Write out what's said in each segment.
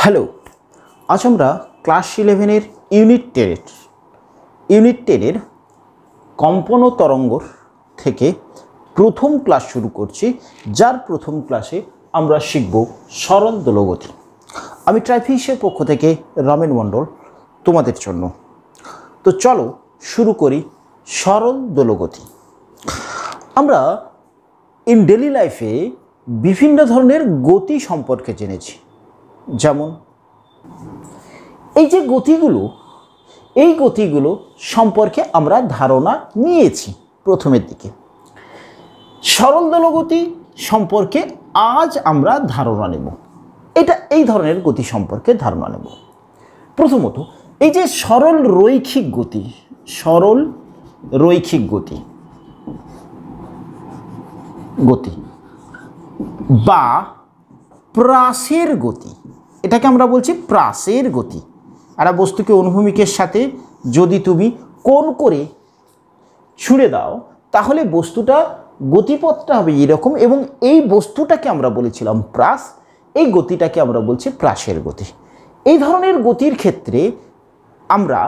Hello, আজ আমরা class 11-এর unit 10-এর কম্পন ও তরঙ্গর থেকে প্রথম ক্লাস শুরু করছি, যার প্রথম ক্লাসে আমরা শিখব সরল দোলগতি। আমি ট্রাইফিসের পক্ষ থেকে রমেন মণ্ডল তোমাদের জন্য। তো চলো শুরু করি সরল দোলগতি। আমরা ইন ডেলি লাইফে বিভিন্ন ধরনের গতি সম্পর্কে জেনেছি, যেমন এই যে এই গতিগুলো সম্পর্কে আমরা ধারণা নিয়েছি প্রথমের দিকে। সরল দোলগতি সম্পর্কে আজ আমরা ধারণা নেব, এই ধরনের গতি সম্পর্কে ধারণা নেব। প্রথমত এই যে সরল রৈখিক গতি বা প্রাসের গতি, এটাকে আমরা বলছি প্রাসের গতি। একটা বস্তুকে অনুভূমিকের সাথে যদি তুমি কোণ করে ছুঁড়ে দাও, তাহলে বস্তুটা গতিপথটা হবে এরকম, এবং এই বস্তুটাকে আমরা বলেছিলাম প্রাস, এই গতিটাকে আমরা বলছি প্রাসের গতি। এই ধরনের গতির ক্ষেত্রে আমরা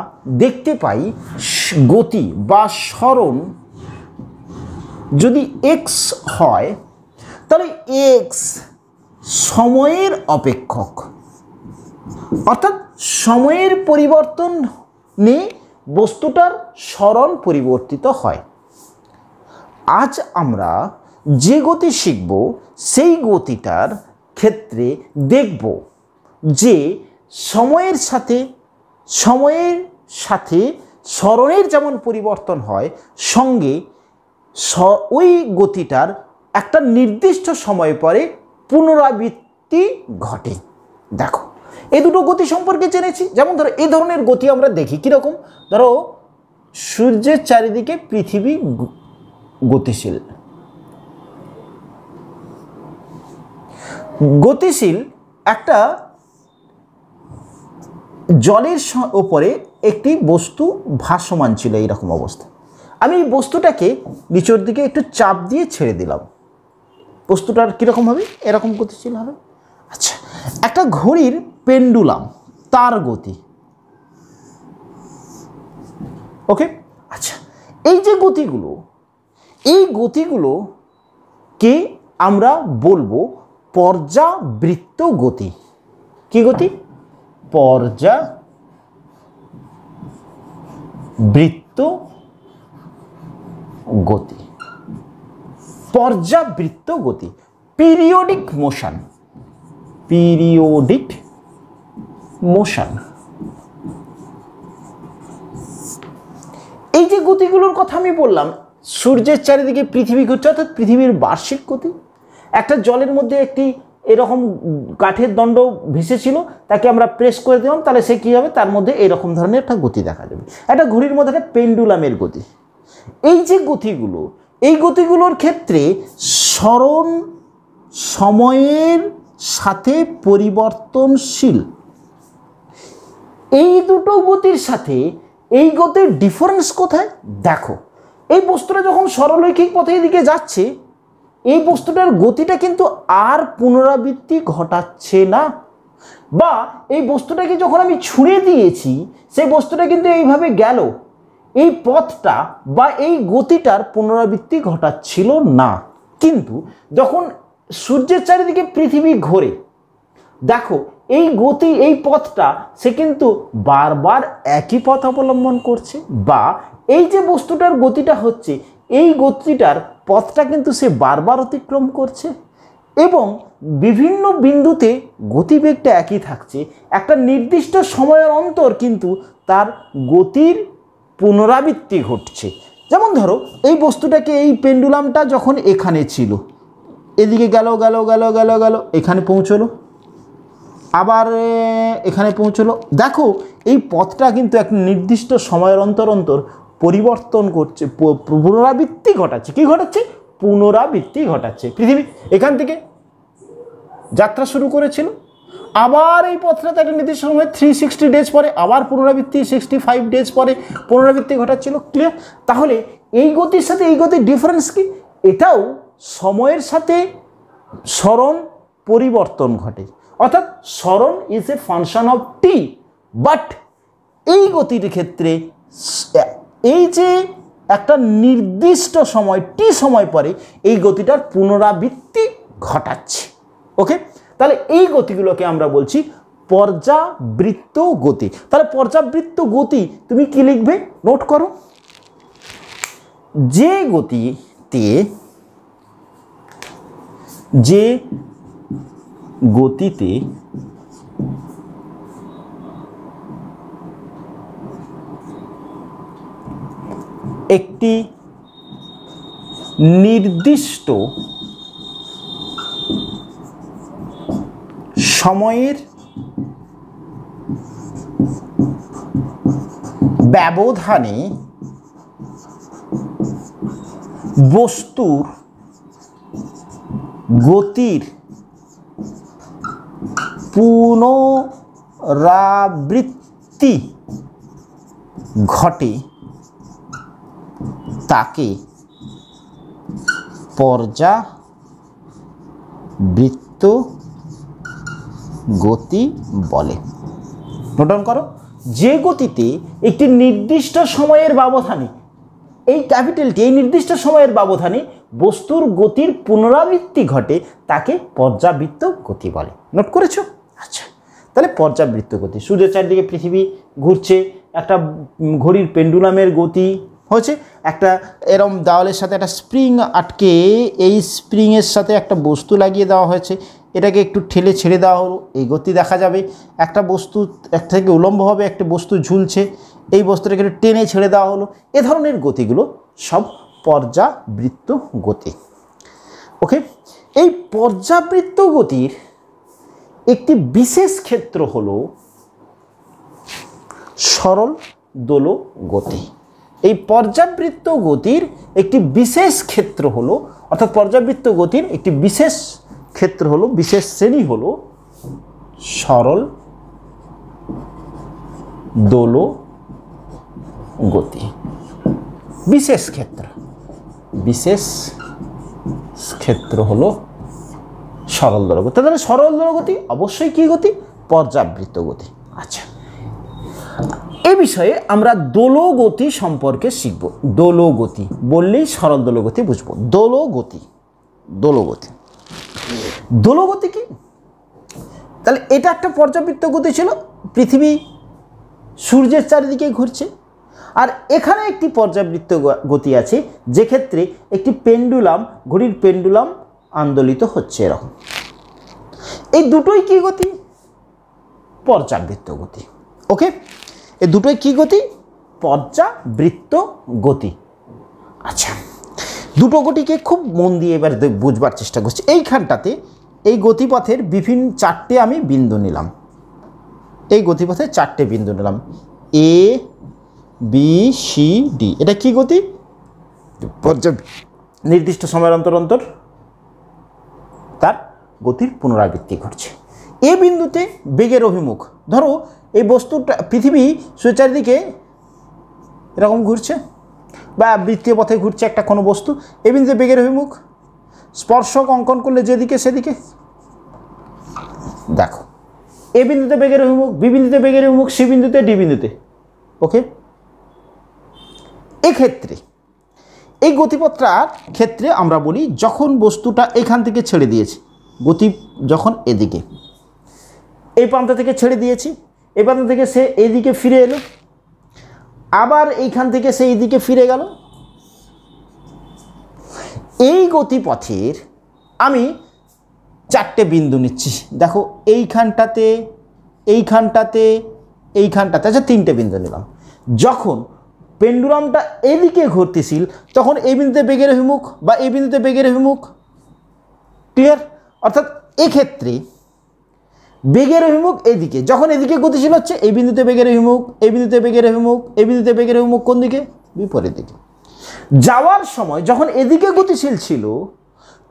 দেখতে পাই গতি বা সরণ যদি এক্স হয়, তাহলে এক্স সময়ের অপেক্ষক, অর্থাৎ সময়ের পরিবর্তনে বস্তুটার সরণ পরিবর্তিত হয়। আজ আমরা যে গতি শিখব, সেই গতিটার ক্ষেত্রে দেখব যে সময়ের সাথে সরণের যেমন পরিবর্তন হয়, সঙ্গে ওই গতিটার একটা নির্দিষ্ট সময় পরে পুনরাবৃত্তি ঘটে। দেখো, এই দুটো গতি সম্পর্কে জেনেছি। যেমন ধরো, এই ধরনের গতি আমরা দেখি কীরকম। ধরো, সূর্যের চারিদিকে পৃথিবী গতিশীল একটা জলের ওপরে একটি বস্তু ভাসমান ছিল, এইরকম অবস্থা। আমি এই বস্তুটাকে নিচের দিকে একটু চাপ দিয়ে ছেড়ে দিলাম, বস্তুটার কীরকম হবে? এরকম গতিশীল হবে। আচ্ছা, একটা ঘড়ির পেন্ডুলাম, তার গতি। ওকে, আচ্ছা, এই যে এই গতিগুলোকে আমরা বলবো পর্যাবৃত্ত গতি। কি গতি? পর্যাবৃত্ত গতি। Periodic motion. এই যে গতিগুলোর কথা আমি বললাম, সূর্যের চারিদিকে পৃথিবী ঘুরছে, অর্থাৎ পৃথিবীর বার্ষিক গতি। একটা জলের মধ্যে একটি এরকম কাঠের দণ্ড ভেসেছিল, তাকে আমরা প্রেস করে দিলাম, তাহলে সে কী হবে? তার মধ্যে এরকম ধরনের একটা গতি দেখা যাবে। একটা ঘড়ির মধ্যে একটা পেন্ডুলামের গতি। এই যে এই গতিগুলোর ক্ষেত্রে সরণ সময়ের সাথে পরিবর্তনশীল। এই দুটো গতির সাথে এই গতির ডিফারেন্স কোথায়? দেখো, এই বস্তুটা যখন সরলরৈখিক পথের দিকে যাচ্ছে, এই বস্তুটার গতিটা কিন্তু আর পুনরাবৃত্তি ঘটাচ্ছে না, বা এই বস্তুটাকে যখন আমি ছুঁড়ে দিয়েছি, সেই বস্তুটা কিন্তু এইভাবে গেল, এই পথটা বা এই গতিটার পুনরাবৃত্তি ঘটাচ্ছিল না। কিন্তু যখন সূর্যের চারিদিকে পৃথিবী ঘোরে, দেখো এই পথটা সে কিন্তু বারবার একই পথ অবলম্বন করছে, বা এই যে বস্তুটার গতিটা হচ্ছে, এই গতিটার পথটা কিন্তু সে বারবার অতিক্রম করছে, এবং বিভিন্ন বিন্দুতে গতিবেগটা একই থাকছে। একটা নির্দিষ্ট সময়ের অন্তর কিন্তু তার গতির পুনরাবৃত্তি ঘটছে। যেমন ধরো, এই বস্তুটাকে, এই পেন্ডুলামটা যখন এখানে ছিল, এদিকে গেল, এখানে পৌঁছলো, আবার এখানে পৌঁছলো। দেখো, এই পথটা কিন্তু এক নির্দিষ্ট সময়ের অন্তর পরিবর্তন করছে, পুনরাবৃত্তি ঘটাচ্ছে। কি ঘটাচ্ছে? পুনরাবৃত্তি ঘটাচ্ছে। পৃথিবী এখান থেকে যাত্রা শুরু করেছিল, আবার এই পথটাতে একটা নির্দিষ্ট সময় 360 ডেজ পরে আবার পুনরাবৃত্তি, 65 ডেজ পরে পুনরাবৃত্তি ঘটাচ্ছিল। ক্লিয়ার? তাহলে এই গতির সাথে এই গতির ডিফারেন্স কি? এটাও সময়ের সাথে সরণ পরিবর্তন ঘটে, অর্থাৎ সরণ is a function of T. But এই গতির ক্ষেত্রে এই যে একটা নির্দিষ্ট সময় টি সময় পরে এই গতিটার পুনরাবৃত্তি ঘটাচ্ছে। ওকে, তাহলে এই গতিগুলোকে আমরা বলছি পর্যাবৃত্ত গতি। তাহলে পর্যাবৃত্ত গতি তুমি কি লিখবে নোট করো, যে গতিতে একটি নির্দিষ্ট সময়ের ব্যবধানে বস্তুর গতির পুনরাবৃত্তি ঘটে তাকে পর্যাবৃত্ত গতি বলে। নোট ডাউন করো, যে গতিতে একটি নির্দিষ্ট সময়ের ব্যবধানে, এই ক্যাপিটালটি এই নির্দিষ্ট সময়ের ব্যবধানে বস্তুর গতির পুনরাবৃত্তি ঘটে তাকে পর্যাবৃত্ত গতি বলে। নোট করেছো? আচ্ছা, তাহলে পর্যাবৃত্ত গতি, সূর্যের চারদিকে পৃথিবী ঘুরছে, একটা ঘড়ির পেন্ডুলামের গতি হচ্ছে, একটা এরম দেওয়ালের সাথে একটা স্প্রিং আটকে এই স্প্রিংয়ের সাথে একটা বস্তু লাগিয়ে দেওয়া হয়েছে, এটাকে একটু ঠেলে ছেড়ে দেওয়া হলো, এই গতি দেখা যাবে। একটা বস্তু এক থেকে উলম্বভাবে একটা বস্তু ঝুলছে, এই বস্তুটাকে একটু টেনে ছেড়ে দেওয়া হলো, এ ধরনের গতিগুলো সব পর্যাবৃত্ত গতি। ওকে, এই পর্যাবৃত্ত গতির একটি বিশেষ ক্ষেত্র হলো সরল দোল গতি। এই পর্যাবৃত্ত গতির একটি বিশেষ ক্ষেত্র হলো, অর্থাৎ পর্যাবৃত্ত গতির একটি বিশেষ ক্ষেত্র হলো, বিশেষ শ্রেণী হলো সরল দোল গতি। বিশেষ ক্ষেত্র হলো সরল দোল গতি। তাহলে সরল দোল গতি অবশ্যই কি গতি? পর্যাবৃত্ত গতি। আচ্ছা, এই বিষয়ে আমরা দোলগতি সম্পর্কে শিখব। দোলগতি বললেই সরল দোলগতি বুঝবো। দোলগতি কি? তাহলে এটা একটা পর্যাবৃত্ত গতি ছিল, পৃথিবী সূর্যের চারিদিকে ঘুরছে, আর এখানে একটি পর্যাবৃত্ত গতি আছে যে ক্ষেত্রে একটি পেন্ডুলাম, ঘড়ির পেন্ডুলাম আন্দোলিত হচ্ছে এরকম। এই দুটোই কি গতি? পর্যাবৃত্ত গতি। ওকে, এই দুটোই কি গতি? পর্যাবৃত্ত গতি। আচ্ছা, দুটো গতিকে খুব মন দিয়ে এবার বুঝবার চেষ্টা করছি। এইখানটাতে এই গতিপথের বিভিন্ন চারটে আমি বিন্দু নিলাম, এই গতিপথে চারটে বিন্দু নিলাম, এ বি সি ডি। এটা কি গতি? নির্দিষ্ট সময়ের অন্তর অন্তর তার গতির পুনরাবৃত্তি ঘটছে। এ বিন্দুতে বেগের অভিমুখ, ধরো এই বস্তুটা পৃথিবী সূর্যের চারিদিকে এরকম ঘুরছে বা বৃত্তীয় পথে ঘুরছে একটা কোনো বস্তু, এই বিন্দুতে বেগের অভিমুখ, স্পর্শক অঙ্কন করলে যেদিকে সেদিকে দেখো, এ বিন্দুতে বেগের অভিমুখ, বি বিন্দুতে বেগের অভিমুখ, সি বিন্দুতে, ডি বিন্দুতে। ওকে, এক্ষেত্রে এই গতিপথটার ক্ষেত্রে আমরা বলি যখন বস্তুটা এখান থেকে ছেড়ে দিয়েছে, গতি যখন এদিকে, এই প্রান্ত থেকে ছেড়ে দিয়েছি, এই প্রান্ত থেকে সে এইদিকে ফিরে এলো, আবার এইখান থেকে সে এইদিকে ফিরে গেল, এই গতিপথের আমি চারটে বিন্দু নিচ্ছি। দেখো এইখানটাতে, এইখানটাতে, এইখানটাতে, আচ্ছা তিনটে বিন্দু নিলাম। যখন পেন্ডুলামটা এদিকে ঘুরতেছিল তখন এই বিন্দুতে বেগের অভিমুখ বা এই বিন্দুতে বেগের অভিমুখ। ক্লিয়ার? অর্থাৎ এক্ষেত্রে বেগের অভিমুখ এদিকে, যখন এদিকে গতিশীল হচ্ছে এই বিন্দুতে বেগের অভিমুখ, এই বিন্দুতে বেগের অভিমুখ, এই বিন্দুতে বেগের অভিমুখ কোন দিকে? বিপরীত দিকে। যাওয়ার সময় যখন এদিকে গতিশীল ছিল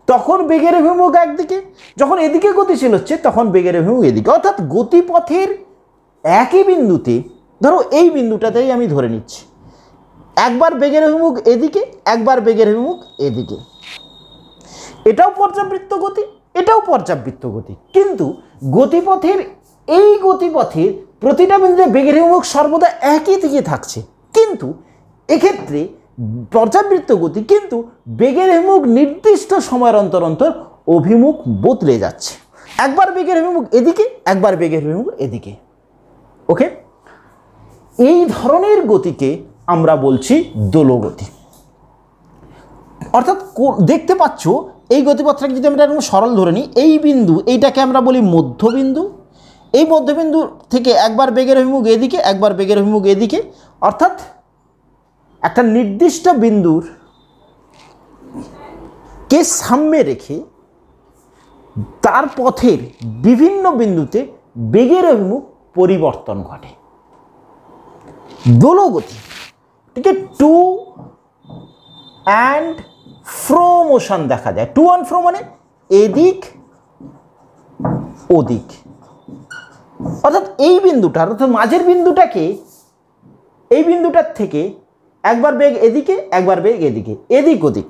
তখন বেগের অভিমুখ একদিকে, যখন এদিকে গতিশীল হচ্ছে তখন বেগের অভিমুখ এদিকে। অর্থাৎ গতিপথের একই বিন্দুতে, ধরো এই বিন্দুটাতেই আমি ধরে নিচ্ছি, একবার বেগের অভিমুখ এদিকে, একবার বেগের অভিমুখ এদিকে। এটাও পর্যাবৃত্ত গতি, এটাও পর্যাবৃত্ত গতি, কিন্তু গতিপথের এই গতিপথের প্রতিটা বিন্দুতে বেগের অভিমুখ সর্বদা একই দিকে থাকছে, কিন্তু এক্ষেত্রে পর্যাবৃত্ত গতি কিন্তু বেগের অভিমুখ নির্দিষ্ট সময়ের অন্তর অন্তর অভিমুখ বদলে যাচ্ছে, একবার বেগের অভিমুখ এদিকে, একবার বেগের অভিমুখ এদিকে। ওকে, এই ধরনের গতিকে আমরা বলছি দোলগতি। অর্থাৎ দেখতে পাচ্ছ এই গতিপথটাকে যদি আমরা এরকম সরল ধরে নিই, এই বিন্দু এইটাকে আমরা বলি মধ্যবিন্দু, এই মধ্যবিন্দু থেকে একবার বেগের অভিমুখ এদিকে, একবার বেগের অভিমুখ এদিকে, অর্থাৎ একটা নির্দিষ্ট বিন্দুর কে সামনে রেখে তার পথের বিভিন্ন বিন্দুতে বেগের অভিমুখ পরিবর্তন ঘটে। দোলগতি ঠিক টু অ্যান্ড ফ্রো মোশন দেখা যায়। টু অ্যান্ড ফ্রো মানে এদিক ওদিক, অর্থাৎ এই বিন্দুটার অর্থাৎ মাঝের বিন্দুটাকে এই বিন্দুটার থেকে একবার বেগ এদিকে, একবার বেগ এদিকে, এদিক ওদিক,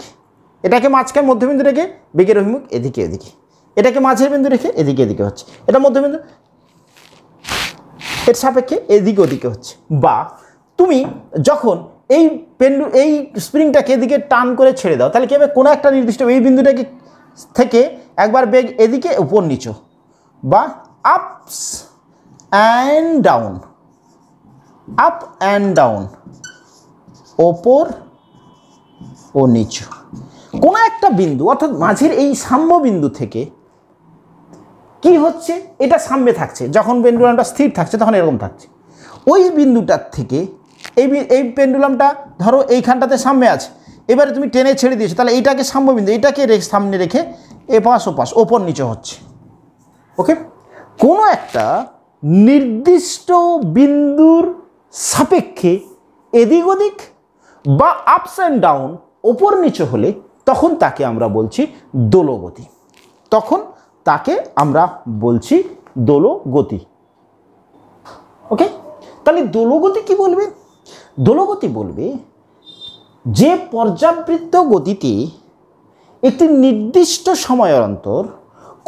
এটাকে মাঝখানে মধ্যবিন্দু রেখে বেগের অভিমুখ এদিকে এদিকে, এটাকে মাঝের বিন্দু রেখে এদিকে এদিকে হচ্ছে, এটা মধ্যবিন্দু এর সাপেক্ষে এদিকে ওদিকে হচ্ছে। বা তুমি যখন এই এই স্প্রিংটাকে এদিকে টান করে ছেড়ে দাও, তাহলে কি হবে, কোনো একটা নির্দিষ্ট এই বিন্দুটাকে থেকে একবার বেগ এদিকে উপর নিচু, বা ups and down, up and down, ওপর ও নিচু, কোনো একটা বিন্দু অর্থাৎ মাঝের এই সাম্য বিন্দু থেকে কি হচ্ছে, এটা সামনে থাকছে, যখন পেন্ডুলামটা স্থির থাকছে তখন এরকম থাকছে, ওই বিন্দুটার থেকে এই পেন্ডুলামটা ধরো এইখানটাতে সামনে আছে, এবারে তুমি টেনে ছেড়ে দিয়েছো, তাহলে এইটাকে সাম্য বিন্দু এইটাকে সামনে রেখে এপাশ ওপাশ ওপর নিচে হচ্ছে। ওকে, কোনো একটা নির্দিষ্ট বিন্দুর সাপেক্ষে এদিক ওদিক বা আপস অ্যান্ড ডাউন ওপর নিচে হলে তখন তাকে আমরা বলছি দোলগতি, তখন তাকে আমরা বলছি দোলগতি। ওকে, তাহলে দোলগতি কি বলবে? দোলগতি বলবে যে পর্যাবৃত্ত গতিতে একটি নির্দিষ্ট সময়ের অন্তর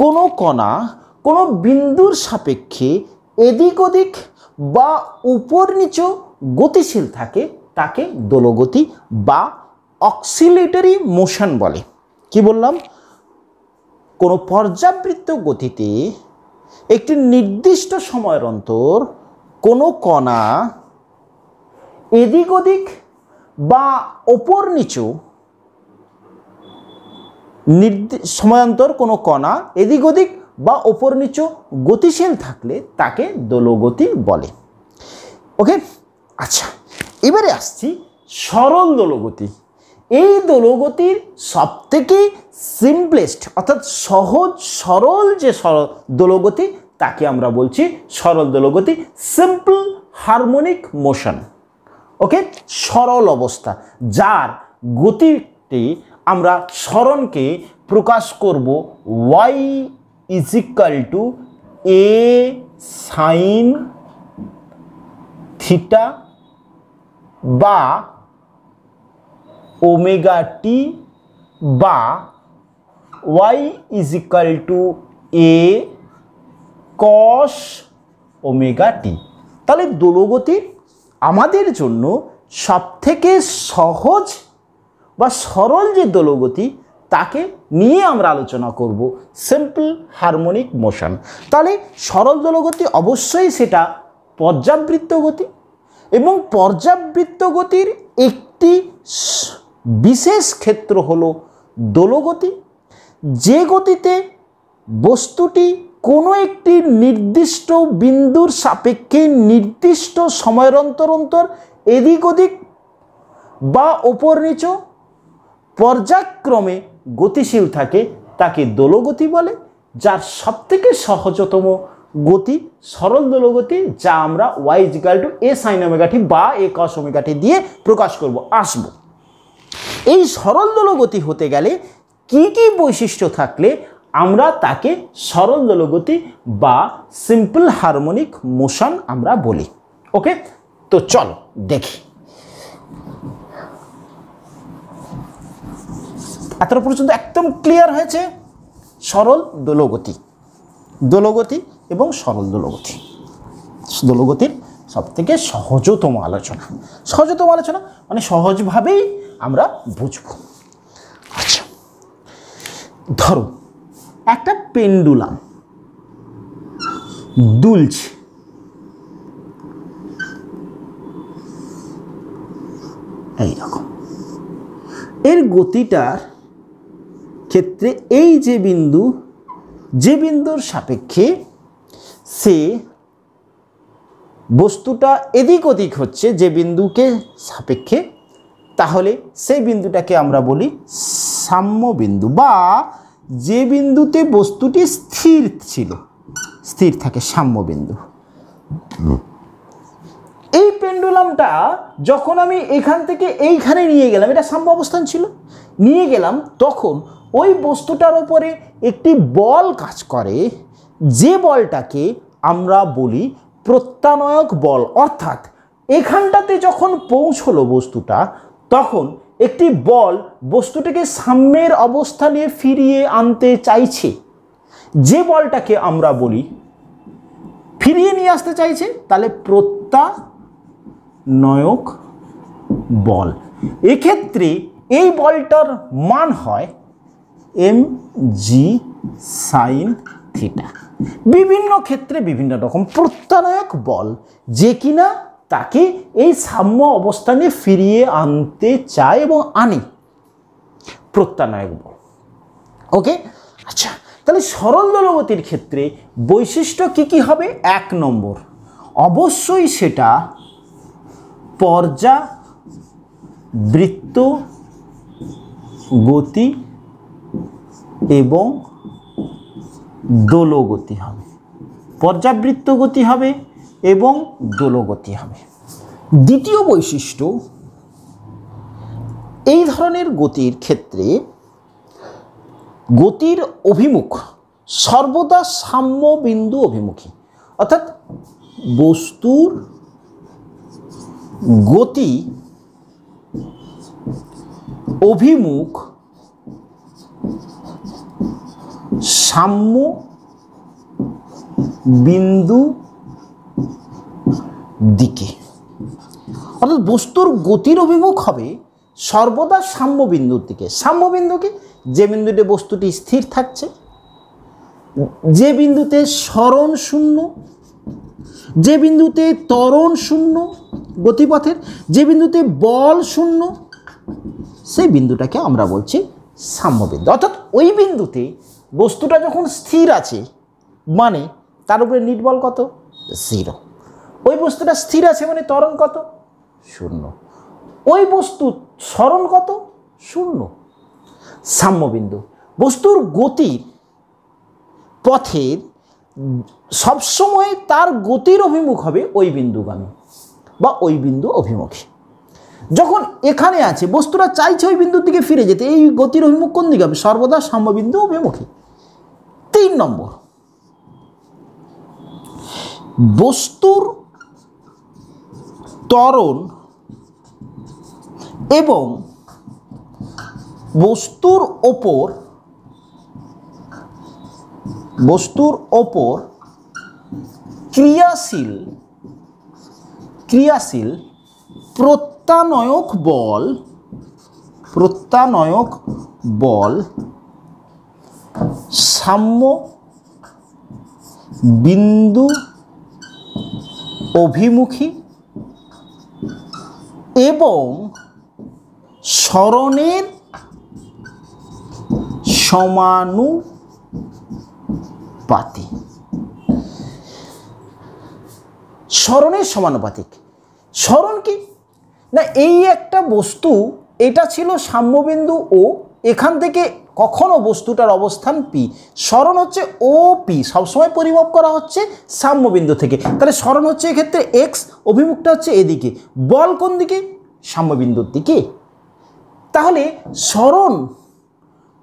কোনো কণা কোনো বিন্দুর সাপেক্ষে এদিক ওদিক বা উপর নিচু গতিশীল থাকে তাকে দোলগতি বা অক্সিলেটরি মোশন বলে। কি বললাম? কোনো পর্যাবৃত্ত গতিতে একটি নির্দিষ্ট সময়ের অন্তর কোনো কণা এদিক ওদিক বা ওপর নিচু সময়ান্তর কোনো কণা এদিক ওদিক বা ওপর নিচু গতিশীল থাকলে তাকে দোলগতি বলে। ওকে, আচ্ছা, এবারে আসছি সরল দোলগতি। এই দোলগতির সবথেকে সিম্পলেস্ট অর্থাৎ সহজ সরল যে দোলগতি তাকে আমরা বলছি সরল দোলগতি, সিম্পল হারমোনিক মোশন। ওকে, সরল অবস্থা, যার গতিটি আমরা সরণকে প্রকাশ করব y = a sin থিটা বা ওমেগা টি বা y = a cos omega t. তাহলে দোলগতির আমাদের জন্য সবথেকে সহজ বা সরল যে দোলগতি তাকে নিয়ে আমরা আলোচনা করব, সিম্পল হারমোনিক মোশন। তাহলে সরল দোলগতি অবশ্যই সেটা পর্যাবৃত্ত গতি, এবং পর্যাবৃত্ত গতির একটি বিশেষ ক্ষেত্র হলো দোলগতি, যে গতিতে বস্তুটি কোনো একটি নির্দিষ্ট বিন্দুর সাপেক্ষে নির্দিষ্ট সময়ের অন্তর অন্তর এদিক ওদিক বা ওপর নিচু পর্যায়ক্রমে গতিশীল থাকে তাকে দোলগতি বলে। যার সবথেকে সহজতম গতি সরল দোলগতি, যা আমরা y = a sin omega t বা a cos ওমেগা টি দিয়ে প্রকাশ করব। আসব এই সরল দোলগতি হতে গেলে কি কি বৈশিষ্ট্য থাকলে আমরা তাকে সরল দোলগতি বা সিম্পল হারমোনিক মোশন আমরা বলি। ওকে, তো চলো দেখি। এতটা পর্যন্ত একদম ক্লিয়ার হয়েছে? সরল দোলগতি, দোলগতি এবং সরল দোলগতি, দোলগতির সবথেকে সহজতম আলোচনা, সহজতম আলোচনা মানে সহজভাবেই আমরা বুঝব। আচ্ছা, ধরো একটা পেন্ডুলাম দুলছে, এইরকম, এর গতিটার ক্ষেত্রে এই যে বিন্দু, যে বিন্দুর সাপেক্ষে সে বস্তুটা এদিক ওদিক হচ্ছে, যে বিন্দুকে সাপেক্ষে, তাহলে সেই বিন্দুটাকে আমরা বলি সাম্য বিন্দু, বা যে বিন্দুতে বস্তুটি স্থির ছিল, স্থির থাকে, সাম্য বিন্দু। এই পেন্ডুলামটা যখন আমি এখান থেকে এইখানে নিয়ে গেলাম, এটা সাম্য অবস্থান ছিল, নিয়ে গেলাম, তখন ওই বস্তুটার উপরে একটি বল কাজ করে, যে বলটাকে আমরা বলি প্রত্যানয়ক বল। অর্থাৎ এখানটাতে যখন পৌঁছলো বস্তুটা, তখন একটি বল বস্তুটাকে সাম্যের অবস্থানে ফিরিয়ে আনতে চাইছে, যে বলটাকে আমরা বলি ফিরিয়ে নিয়ে আসতে চাইছে, তাহলে প্রত্যানয়ক বল। এক্ষেত্রে এই বলটার মান হয় mg sin থিটা। বিভিন্ন ক্ষেত্রে বিভিন্ন রকম প্রত্যানয়ক বল, যে কিনা তাকে এই সাম্য অবস্থানে ফিরিয়ে আনতে চায় এবং আনে, প্রত্যানয়ক বল। ওকে, আচ্ছা, তাহলে সরল দোলগতির ক্ষেত্রে বৈশিষ্ট্য কি কি হবে? 1 নম্বর, অবশ্যই সেটা পর্যাবৃত্ত গতি এবং দোলগতি হবে, পর্যাবৃত্ত গতি হবে এবং দোলগতি হবে। দ্বিতীয় বৈশিষ্ট্য, এই ধরনের গতির ক্ষেত্রে গতির অভিমুখ সর্বদা সাম্য বিন্দু অভিমুখী, অর্থাৎ বস্তুর গতি অভিমুখ সাম্য বিন্দু দিকে, অর্থাৎ বস্তুর গতির অভিমুখ হবে সর্বদা সাম্য বিন্দুর দিকে। সাম্য বিন্দুকে, যে বিন্দুতে বস্তুটি স্থির থাকছে, যে বিন্দুতে সরণ শূন্য, যে বিন্দুতে ত্বরণ শূন্য গতিপথের, যে বিন্দুতে বল শূন্য, সেই বিন্দুটাকে আমরা বলছি সাম্য বিন্দু। অর্থাৎ ওই বিন্দুতে বস্তুটা যখন স্থির আছে, মানে তার উপরে নিট বল কত? 0। ওই বস্তুটা স্থির আছে মানে ত্বরণ কত? 0। ওই বস্তু সরণ কত? 0। সাম্য বিন্দু। বস্তুর গতির পথের সবসময় তার গতির অভিমুখ হবে ওই বিন্দুগামী বা ওই বিন্দু অভিমুখী। যখন এখানে আছে, বস্তুটা চাইছে ওই বিন্দুর দিকে ফিরে যেতে, এই গতির অভিমুখ কোন দিকে হবে? সর্বদা সাম্য বিন্দু অভিমুখী। 3 নম্বর, বস্তুর ত্বরণ এবং বস্তুর ওপর ক্রিয়াশীল প্রত্যানয়ক বল সাম্য বিন্দু অভিমুখী এবং সরণের সমানুপাতিক। সরণের সমানুপাতিক। সরণ কি না, এই একটা বস্তু, এটা ছিল সাম্যবিন্দু ও, এখান থেকে কখনো বস্তুটার অবস্থান পি, সরণ হচ্ছে ও পি, সবসময় পরিমাপ করা হচ্ছে সাম্যবিন্দু থেকে। তাহলে সরণ হচ্ছে এক্ষেত্রে এক্স, অভিমুখটা হচ্ছে এদিকে, বল কোন দিকে? সাম্যবিন্দুর দিকে। তাহলে সরণ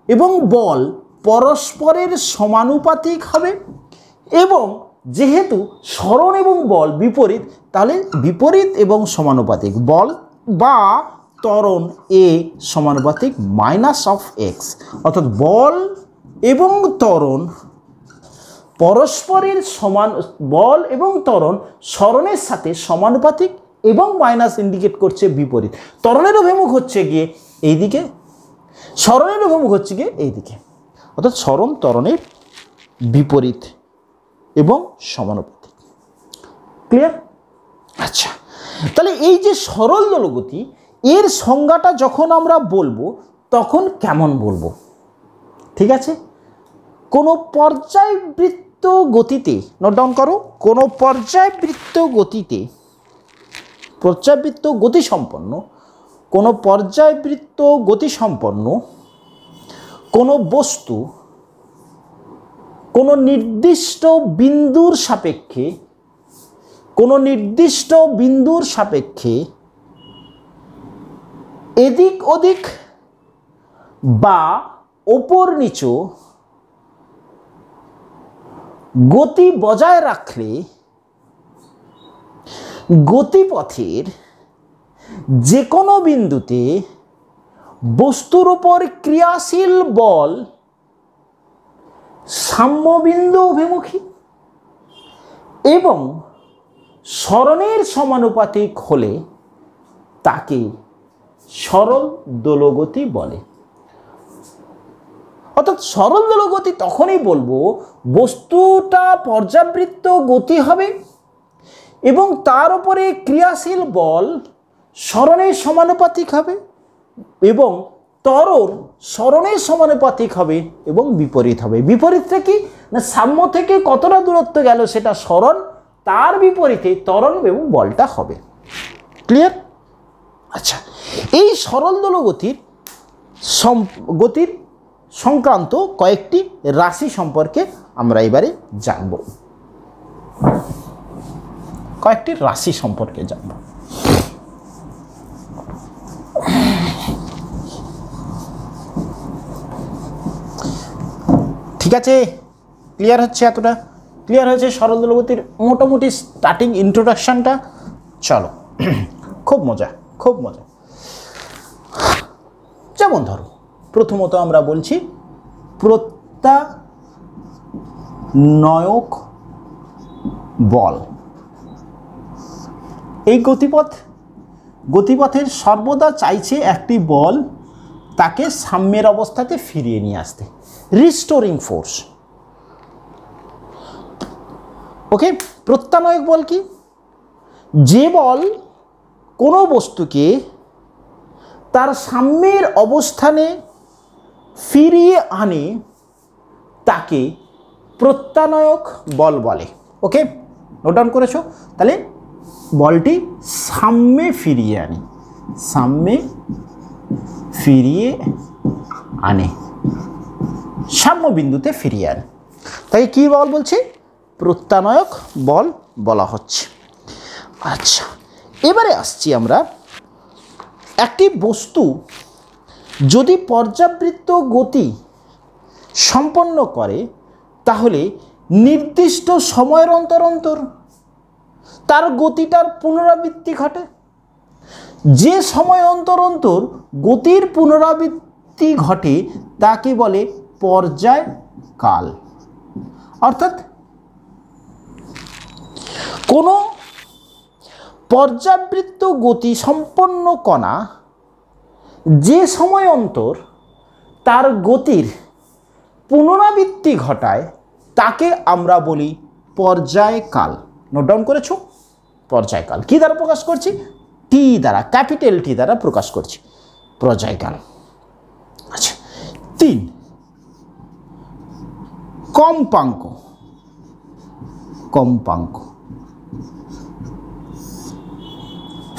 এবং বল পরস্পরের সমানুপাতিক হবে, এবং যেহেতু সরণ এবং বল বিপরীত, তাহলে বিপরীত এবং সমানুপাতিক বল বা ত্বরণ এ সমানুপাতিক মাইনাস অফ এক্স, অর্থাৎ বল এবং ত্বরণ পরস্পরের সমান, বল এবং ত্বরণ সরণের সাথে সমানুপাতিক এবং মাইনাস ইন্ডিকেট করছে বিপরীত। ত্বরণের অভিমুখ হচ্ছে গিয়ে এইদিকে, সরণের অভিমুখ হচ্ছে গিয়ে এইদিকে, অর্থাৎ সরণ ত্বরণের বিপরীত এবং সমানুপাতিক। ক্লিয়ার? আচ্ছা, তাহলে এই যে সরল দোলগতি, এর সংজ্ঞাটা যখন আমরা বলবো তখন কেমন বলবো? ঠিক আছে, কোনো পর্যায়বৃত্ত গতিতে, নোট ডাউন করো, কোনো পর্যায়বৃত্ত গতিতে, পর্যায়বৃত্ত গতিসম্পন্ন, কোনো পর্যায়বৃত্ত গতিসম্পন্ন কোনো বস্তু কোনো নির্দিষ্ট বিন্দুর সাপেক্ষে, কোনো নির্দিষ্ট বিন্দুর সাপেক্ষে এদিক ওদিক বা ওপর নিচু গতি বজায় রাখলে গতিপথের যে কোনো বিন্দুতে বস্তুর উপর ক্রিয়াশীল বল সাম্যবিন্দু অভিমুখী এবং সরণের সমানুপাতিক হলে তাকে সরল দোলগতি বলে। অর্থাৎ সরল দোলগতি তখনই বলবো বস্তুটা পর্যাবৃত্ত গতি হবে এবং তার উপরে ক্রিয়াশীল বল সরণের সমানুপাতিক হবে এবং ত্বরণ সরণের সমানুপাতিক হবে এবং বিপরীত হবে। বিপরীতটা কি না, সাম্য থেকে কতটা দূরত্ব গেল সেটা সরণ, তার বিপরীতে ত্বরণ এবং বলটা হবে। ক্লিয়ার? আচ্ছা, এই সরল দোলগতির গতির সংক্রান্ত কয়েকটি রাশি সম্পর্কে আমরা এবারে জানব, কয়েকটি রাশি সম্পর্কে জানব। ঠিক আছে, ক্লিয়ার হচ্ছে? এতটা ক্লিয়ার হয়েছে সরল দোলগতির মোটামুটি স্টার্টিং ইন্ট্রোডাকশনটা। চলো, খুব মজা, খুব মজা। যেমন ধরো, প্রথমত আমরা বলছি প্রত্যানয়ক বল। এই গতিপথের সর্বদা চাইছে একটি বল তাকে সাম্যের অবস্থাতে ফিরিয়ে নিয়ে আসতে, রিস্টোরিং ফোর্স। ওকে, প্রত্যানয়ক বল কি? যে বল কোনো বস্তুকে তার সাম্যের অবস্থানে ফিরিয়ে আনে তাকে প্রত্যানয়ক বল বলে। ওকে, নোট ডাউন করেছো? তাহলে বলটি সাম্যে ফিরিয়ে আনে, সাম্যে ফিরিয়ে আনে, সাম্য বিন্দুতে ফিরিয়ে আনে, তাই কি বল বলছি? প্রত্যানয়ক বল বলা হচ্ছে। আচ্ছা, এবারে আসছি আমরা, একটি বস্তু যদি পর্যাবৃত্ত গতি সম্পন্ন করে তাহলে নির্দিষ্ট সময়ের অন্তর অন্তর তার গতিটার পুনরাবৃত্তি ঘটে। যে সময় অন্তর অন্তর গতির পুনরাবৃত্তি ঘটে তাকে বলে পর্যায়কাল। অর্থাৎ কোনো পর্যাবৃত্ত গতি সম্পন্ন কণা যে সময় অন্তর তার গতির পুনরাবৃত্তি ঘটায় তাকে আমরা বলি পর্যায়কাল। নোট ডাউন করেছো? পর্যায়কাল কি দ্বারা প্রকাশ করছি? টি দ্বারা, ক্যাপিটাল টি দ্বারা প্রকাশ করছি, পর্যায়কাল। আচ্ছা, 3 কম্পাঙ্ক। কম্পাঙ্ক,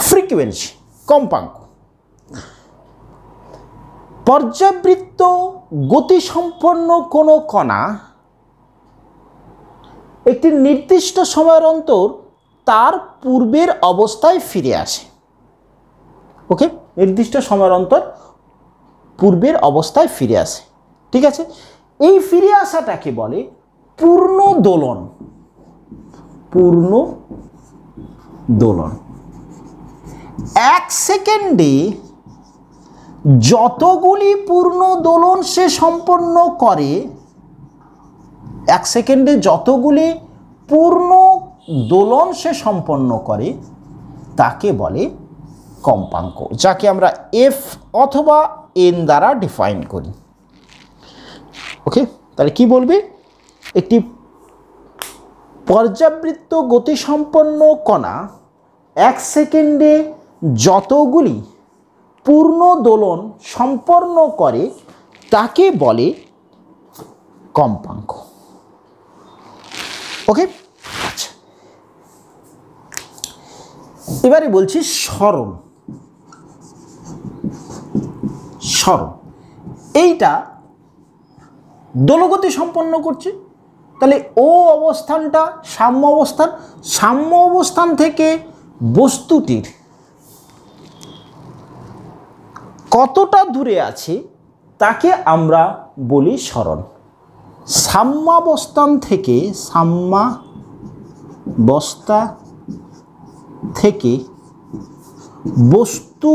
ফ্রিকোয়েন্সি, কম্পাঙ্ক। পর্যাবৃত্ত গতিসম্পন্ন কোনো কণা একটি নির্দিষ্ট সময়ের অন্তর তার পূর্বের অবস্থায় ফিরে আসে। ওকে, নির্দিষ্ট সময়ের অন্তর পূর্বের অবস্থায় ফিরে আসে। ঠিক আছে, এই ফিরে আসাটাকে বলে পূর্ণ দোলন। পূর্ণ দোলন। 1 সেকেন্ডে যতগুলি পূর্ণ দোলন সে সম্পন্ন করে এক সেকেন্ডে যতগুলি পূর্ণ দোলন সে সম্পন্ন করে তাকে বলে কম্পাঙ্ক, যাকে আমরা এফ অথবা এন দ্বারা ডিফাইন করি। ওকে, তাহলে কি বলবে? একটি পর্যাবৃত্ত গতিসম্পন্ন কণা এক সেকেন্ডে যতগুলি পূর্ণ দোলন সম্পন্ন করে তাকে বলে কম্পাঙ্ক। ওকে, আচ্ছা, এবারে বলছি সরণ। সরণ এইটা দোলগতি সম্পন্ন করছে, তাহলে ও অবস্থানটা সাম্য অবস্থান, সাম্য অবস্থান থেকে বস্তুটির কতটা দূরে আছে তাকে আমরা বলি সরণ। সাম্যাবস্থান থেকে সাম্যাবস্থা থেকে বস্তু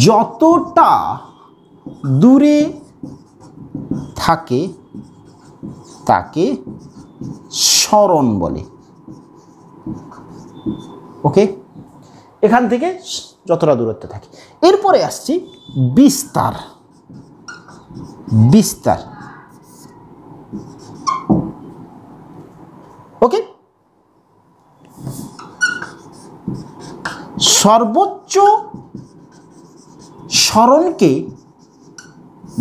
যতটা দূরে থাকে তাকে সরণ বলে। ওকে, এখান থেকে যতটা দূরত্বে থাকে। এরপরে আসছি বিস্তার। বিস্তার, ওকে, সর্বোচ্চ সরণকে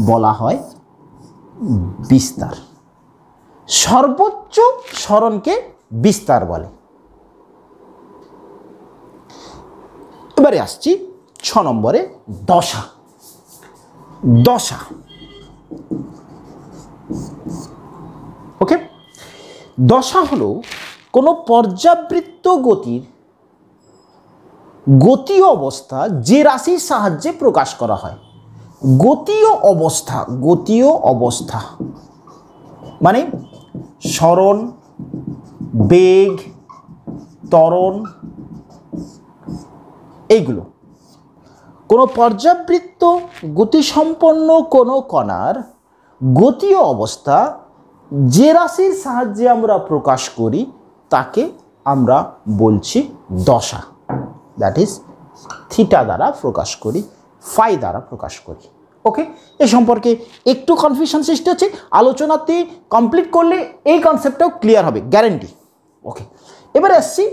বলা হয় বিস্তার। সর্বোচ্চ সরণকে বিস্তার বলে। এবারে আসছি 6 নম্বরে দশা। দশা, ওকে, দশা হলো কোনো পর্যাবৃত্ত গতির গতীয় অবস্থা যে রাশির সাহায্যে প্রকাশ করা হয়। গতীয় অবস্থা, গতীয় অবস্থা মানে সরণ, বেগ, ত্বরণ, এইগুলো। কোনো পর্যাবৃত্ত গতিসম্পন্ন কোনো কণার গতীয় অবস্থা যে রাশির সাহায্যে আমরা প্রকাশ করি তাকে আমরা বলছি দশা। দ্যাট ইজ থিটা দ্বারা প্রকাশ করি, ফাই দ্বারা প্রকাশ করি। ওকে, এ সম্পর্কে একটু কনফিউশন সৃষ্টি হচ্ছে, আলোচনাতে কমপ্লিট করলে এই কনসেপ্টটাও ক্লিয়ার হবে, গ্যারেন্টি। ওকে, এবারে আসছি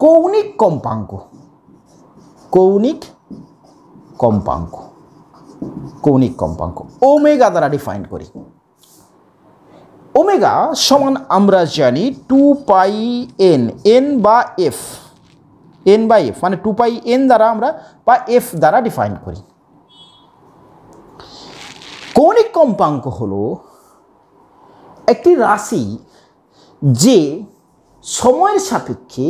কৌণিক কম্পাঙ্ক। কৌণিক কম্পাঙ্ক, কৌণিক কম্পাঙ্ক ওমেগা দ্বারা ডিফাইন করি। ওমেগা সমান আমরা জানি 2πn, এন বা এফ, এন বাই এফ মানে 2πn দ্বারা আমরা বা এফ দ্বারা ডিফাইন করি। কৌণিক কম্পাঙ্ক হলো একটি রাশি যে সময়ের সাপেক্ষে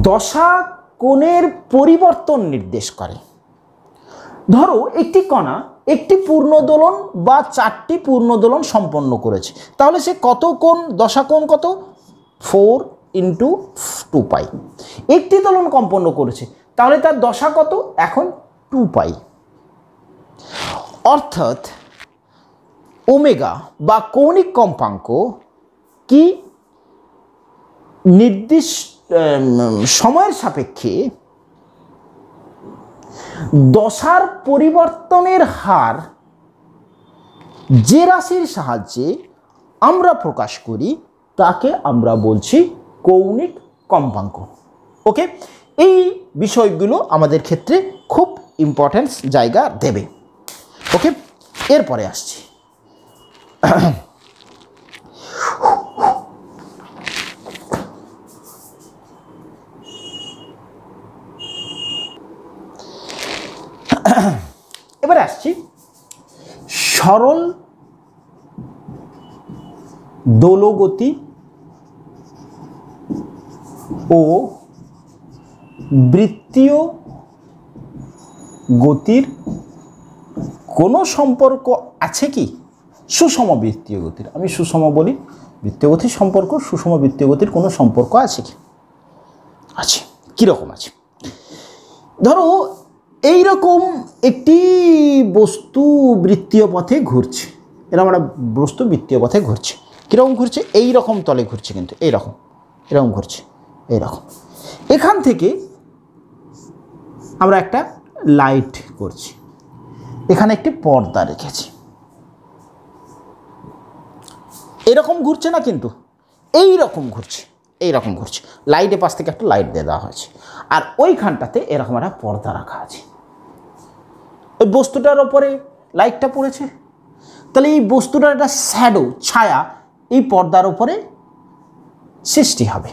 দশা কোণের পরিবর্তন নির্দেশ করে। ধরো একটি কণা একটি পূর্ণদোলন বা 4টি পূর্ণদোলন সম্পন্ন করেছে, তাহলে সে কত কোণ, দশা কোণ কত? 4 × 2π। একটি দোলন সম্পন্ন করেছে, তাহলে তার দশা কত? এখন 2π। অর্থাৎ ওমেগা বা কৌণিক কম্পাঙ্ক কি নির্দিষ্ট সময়ের সাপেক্ষে দশার পরিবর্তনের হার যে রাশির সাহায্যে আমরা প্রকাশ করি তাকে আমরা বলছি কৌণিক কম্পাঙ্ক। ওকে, এই বিষয়গুলো আমাদের ক্ষেত্রে খুব ইম্পর্টেন্স জায়গা দেবে। ওকে, এরপরে আসছি এবারে আসছি সরল দোলগতি ও বৃত্তীয় গতির কোনো সম্পর্ক আছে কি? সুষম বৃত্তীয় গতির, আমি সুষম বলি, বৃত্তীয় গতির সম্পর্ক, সুষম বৃত্তীয় গতির কোনো সম্পর্ক আছে কি? আছে। কীরকম আছে? ধরো এইরকম একটি বস্তু বৃত্তীয় পথে ঘুরছে, এরকম একটা বস্তু বৃত্তীয় পথে ঘুরছে। কীরকম ঘুরছে? এই রকম তলে ঘুরছে, কিন্তু এরকম ঘুরছে, এইরকম। এখান থেকে আমরা একটা লাইট করছি, এখানে একটি পর্দা রেখেছি, এরকম ঘুরছে না, কিন্তু এইরকম ঘুরছে, এইরকম ঘুরছে। লাইটের পাশ থেকে একটা লাইট দিয়ে দেওয়া হয়েছে, আর ওইখানটাতে এরকম একটা পর্দা রাখা আছে। ওই বস্তুটার ওপরে লাইটটা পড়েছে, তাহলে এই বস্তুটার একটা শ্যাডো, ছায়া এই পর্দার উপরে সৃষ্টি হবে।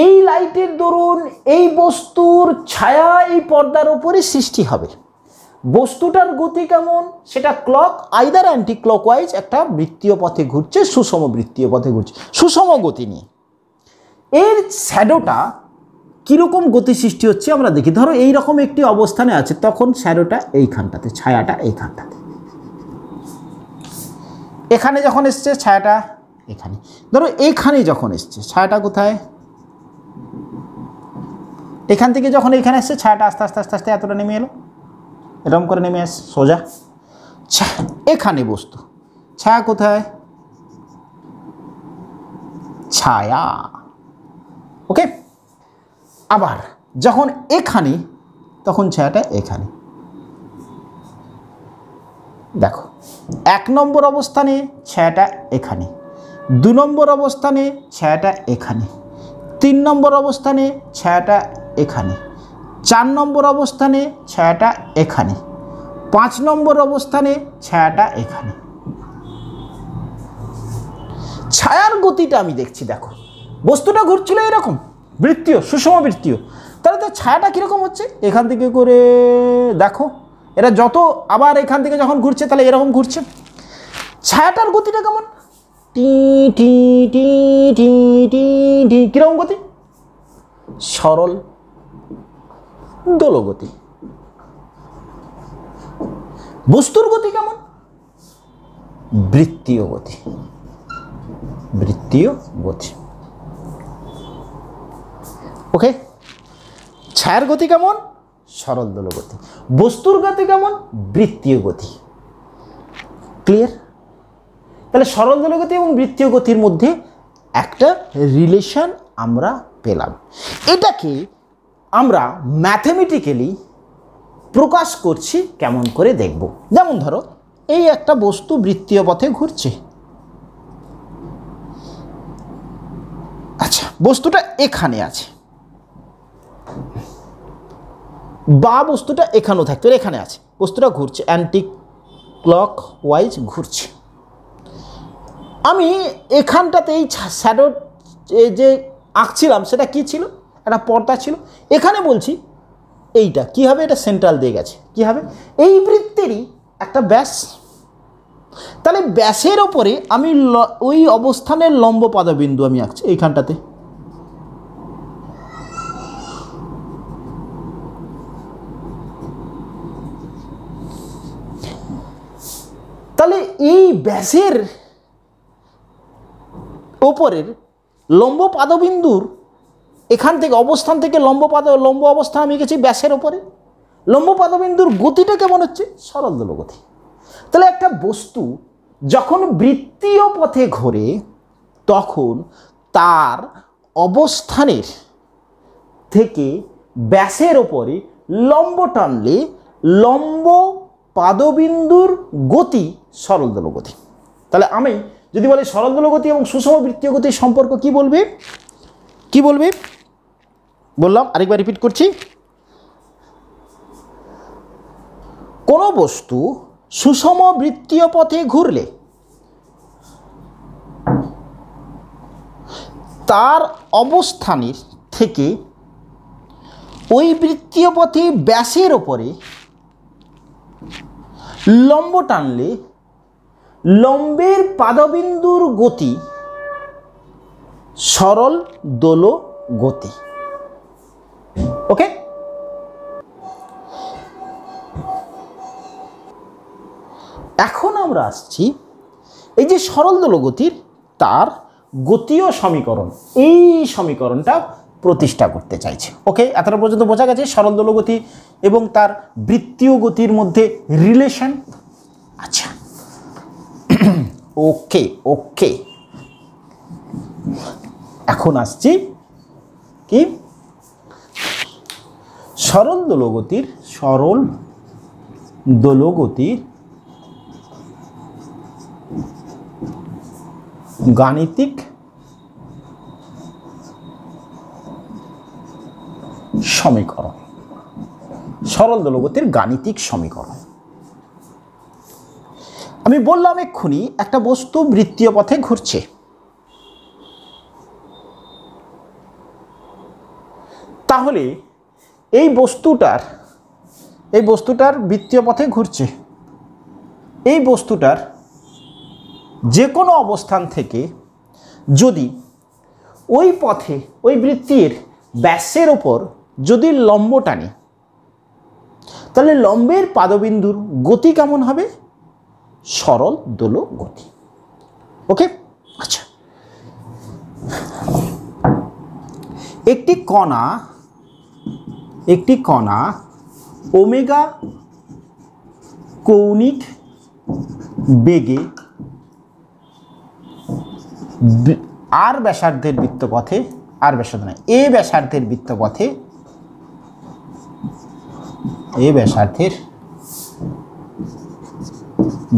এই লাইটের দরুন এই বস্তুর ছায়া এই পর্দার উপরে সৃষ্টি হবে। বস্তুটার গতি কেমন? সেটা ক্লক আইদার অ্যান্টি ক্লকওয়াইজ একটা বৃত্তীয় পথে ঘুরছে, সুষম বৃত্তীয় পথে ঘুরছে, সুষম গতি নিয়ে। এর শ্যাডোটা কীরকম গতি সৃষ্টি হচ্ছে আমরা দেখি। ধরো এইরকম একটি অবস্থানে আছে, তখন শ্যাডোটা এইখানটাতে, ছায়াটা এইখানটাতে। এখানে যখন এসছে ছায়াটা এখানে, ধরো এইখানে যখন এসছে ছায়াটা কোথায়? এখান থেকে যখন এইখানে এসছে ছায়াটা আস্তে আস্তে আস্তে আস্তে এতটা নেমে এলো, এরকম করে নেমে আসছে সোজা। এখানে বস্তু, ছায়া কোথায়? ছায়া, ওকে। আবার যখন এখানে, তখন ছায়াটা এখানে। দেখো 1 নম্বর অবস্থানে ছায়াটা এখানে, 2 নম্বর অবস্থানে ছায়াটা এখানে, 3 নম্বর অবস্থানে ছায়াটা এখানে, 4 নম্বর অবস্থানে ছায়াটা এখানে, 5 নম্বর অবস্থানে ছায়াটা এখানে। ছায়ার গতিটা আমি দেখছি, দেখো বস্তুটা ঘুরছিল এরকম বৃত্তীয়, সুষম বৃত্তীয়, তাহলে তো ছায়াটা কীরকম হচ্ছে? এখান থেকে করে দেখো, এরা যত আবার এখান থেকে যখন ঘুরছে তাহলে এরকম ঘুরছে। ছায়াটার গতিটা কেমন? টি টি টি টি টি টি, কীরকম গতি? সরল দোলগতি। বস্তুর গতি কেমন? বৃত্তীয় গতি, বৃত্তীয় গতি, ওকে। ছায়ার গতি কেমন? সরল দোলগতি। বস্তুর গতি কেমন? বৃত্তীয় গতি। ক্লিয়ার? তাহলে সরল দোলগতি এবং বৃত্তীয় গতির মধ্যে একটা রিলেশন আমরা পেলাম। এটাকে আমরা ম্যাথমেটিক্যালি প্রকাশ করছি কেমন করে দেখব। যেমন ধরো এই একটা বস্তু বৃত্তীয় পথে ঘুরছে, আচ্ছা বস্তুটা এখানে আছে, বা বস্তুটা এখানেও থাকতো, এখানে আছে, বস্তুটা ঘুরছে, অ্যান্টি ক্লক ওয়াইজ ঘুরছে। আমি এখানটাতে এই শ্যাডো যে আঁকছিলাম সেটা কি ছিল? একটা পর্দা ছিল। এখানে বলছি এইটা কি হবে? এটা সেন্ট্রাল দিয়ে গেছে, কি হবে? এই বৃত্তেরই একটা ব্যাস। তাহলে ব্যাসের ওপরে আমি ওই অবস্থানের লম্ব পাদবিন্দু আমি আঁকছি এইখানটাতে। তাহলে এই ব্যাসের ওপরের লম্ব পাদবিন্দুর এখান থেকে অবস্থান থেকে লম্ব অবস্থান আমি গেছি ব্যাসের ওপরে। লম্ব পাদবিন্দুর গতিটা কেমন হচ্ছে? সরল দোলগতি। তাহলে একটা বস্তু যখন বৃত্তীয় পথে ঘোরে তখন তার অবস্থানের থেকে ব্যাসের ওপরে লম্ব টানলে লম্ব পাদবিন্দুর গতি সরল দোলগতি। তাহলে আমি যদি বলি সরল দোলগতি এবং সুষম বৃত্তীয় গতির সম্পর্ক কি বলবে? কি বলবে বললাম, আরেকবার রিপিট করছি। কোনো বস্তু সুষম বৃত্তীয় পথে ঘুরলে তার অবস্থানের থেকে ওই বৃত্তীয় পথে ব্যাসের ওপরে লম্ব টানলে লম্বের পাদবিন্দুর গতি সরল দোল গতি। ওকে, এখন আমরা আসছি এই যে সরল দোল গতির তার গতীয় সমীকরণ। এই সমীকরণটা প্রতিষ্ঠা করতে চাইছে। ওকে, এতটা পর্যন্ত বোঝা গেছে সরল দোলগতি এবং তার বৃত্তীয় গতির মধ্যে রিলেশন। আচ্ছা, ওকে ওকে, এখন আসছি কি সরল দোলগতির গাণিতিক সমীকরণ। সরল দোলগতির গাণিতিক সমীকরণ। আমি বললাম এক্ষুনি একটা বস্তু বৃত্তীয় পথে ঘুরছে, তাহলে এই বস্তুটার বৃত্তীয় পথে ঘুরছে, এই বস্তুটার যে কোনো অবস্থান থেকে যদি ওই পথে ওই বৃত্তের ব্যাসের ওপর যদি লম্ব টানি, তাহলে লম্বের পাদবিন্দুর গতি কেমন হবে? সরল দোলক গতি। ওকে, আচ্ছা, একটি কণা ওমেগা কৌণিক বেগে আর ব্যাসার্ধের বৃত্তপথে, আর ব্যাসার্ধ নয়, এ ব্যাসার্ধের বৃত্তপথে, এ ব্যাসার্ধের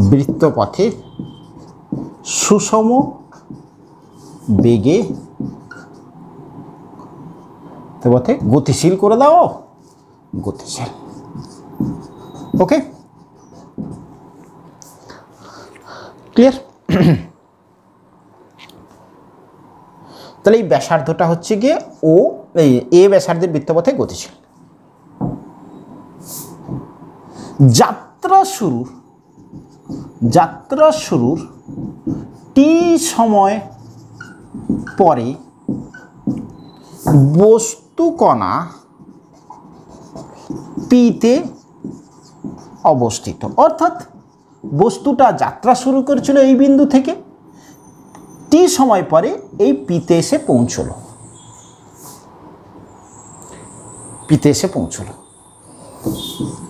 বৃত্তপথে সুষম বেগে পথে গতিশীল করে দাও, গতিশীল। ওকে, ক্লিয়ার? তাহলে এই ব্যাসার্ধটা হচ্ছে গিয়ে ও, এই এ ব্যাসার্ধের বৃত্তপথে গতিশীল। যাত্রা শুরুর টি সময় পরে বস্তু কণা পিতে অবস্থিত, অর্থাৎ বস্তুটা যাত্রা শুরু করেছিল এই বিন্দু থেকে, টি সময় পরে এই পিতে এসে পৌঁছলো,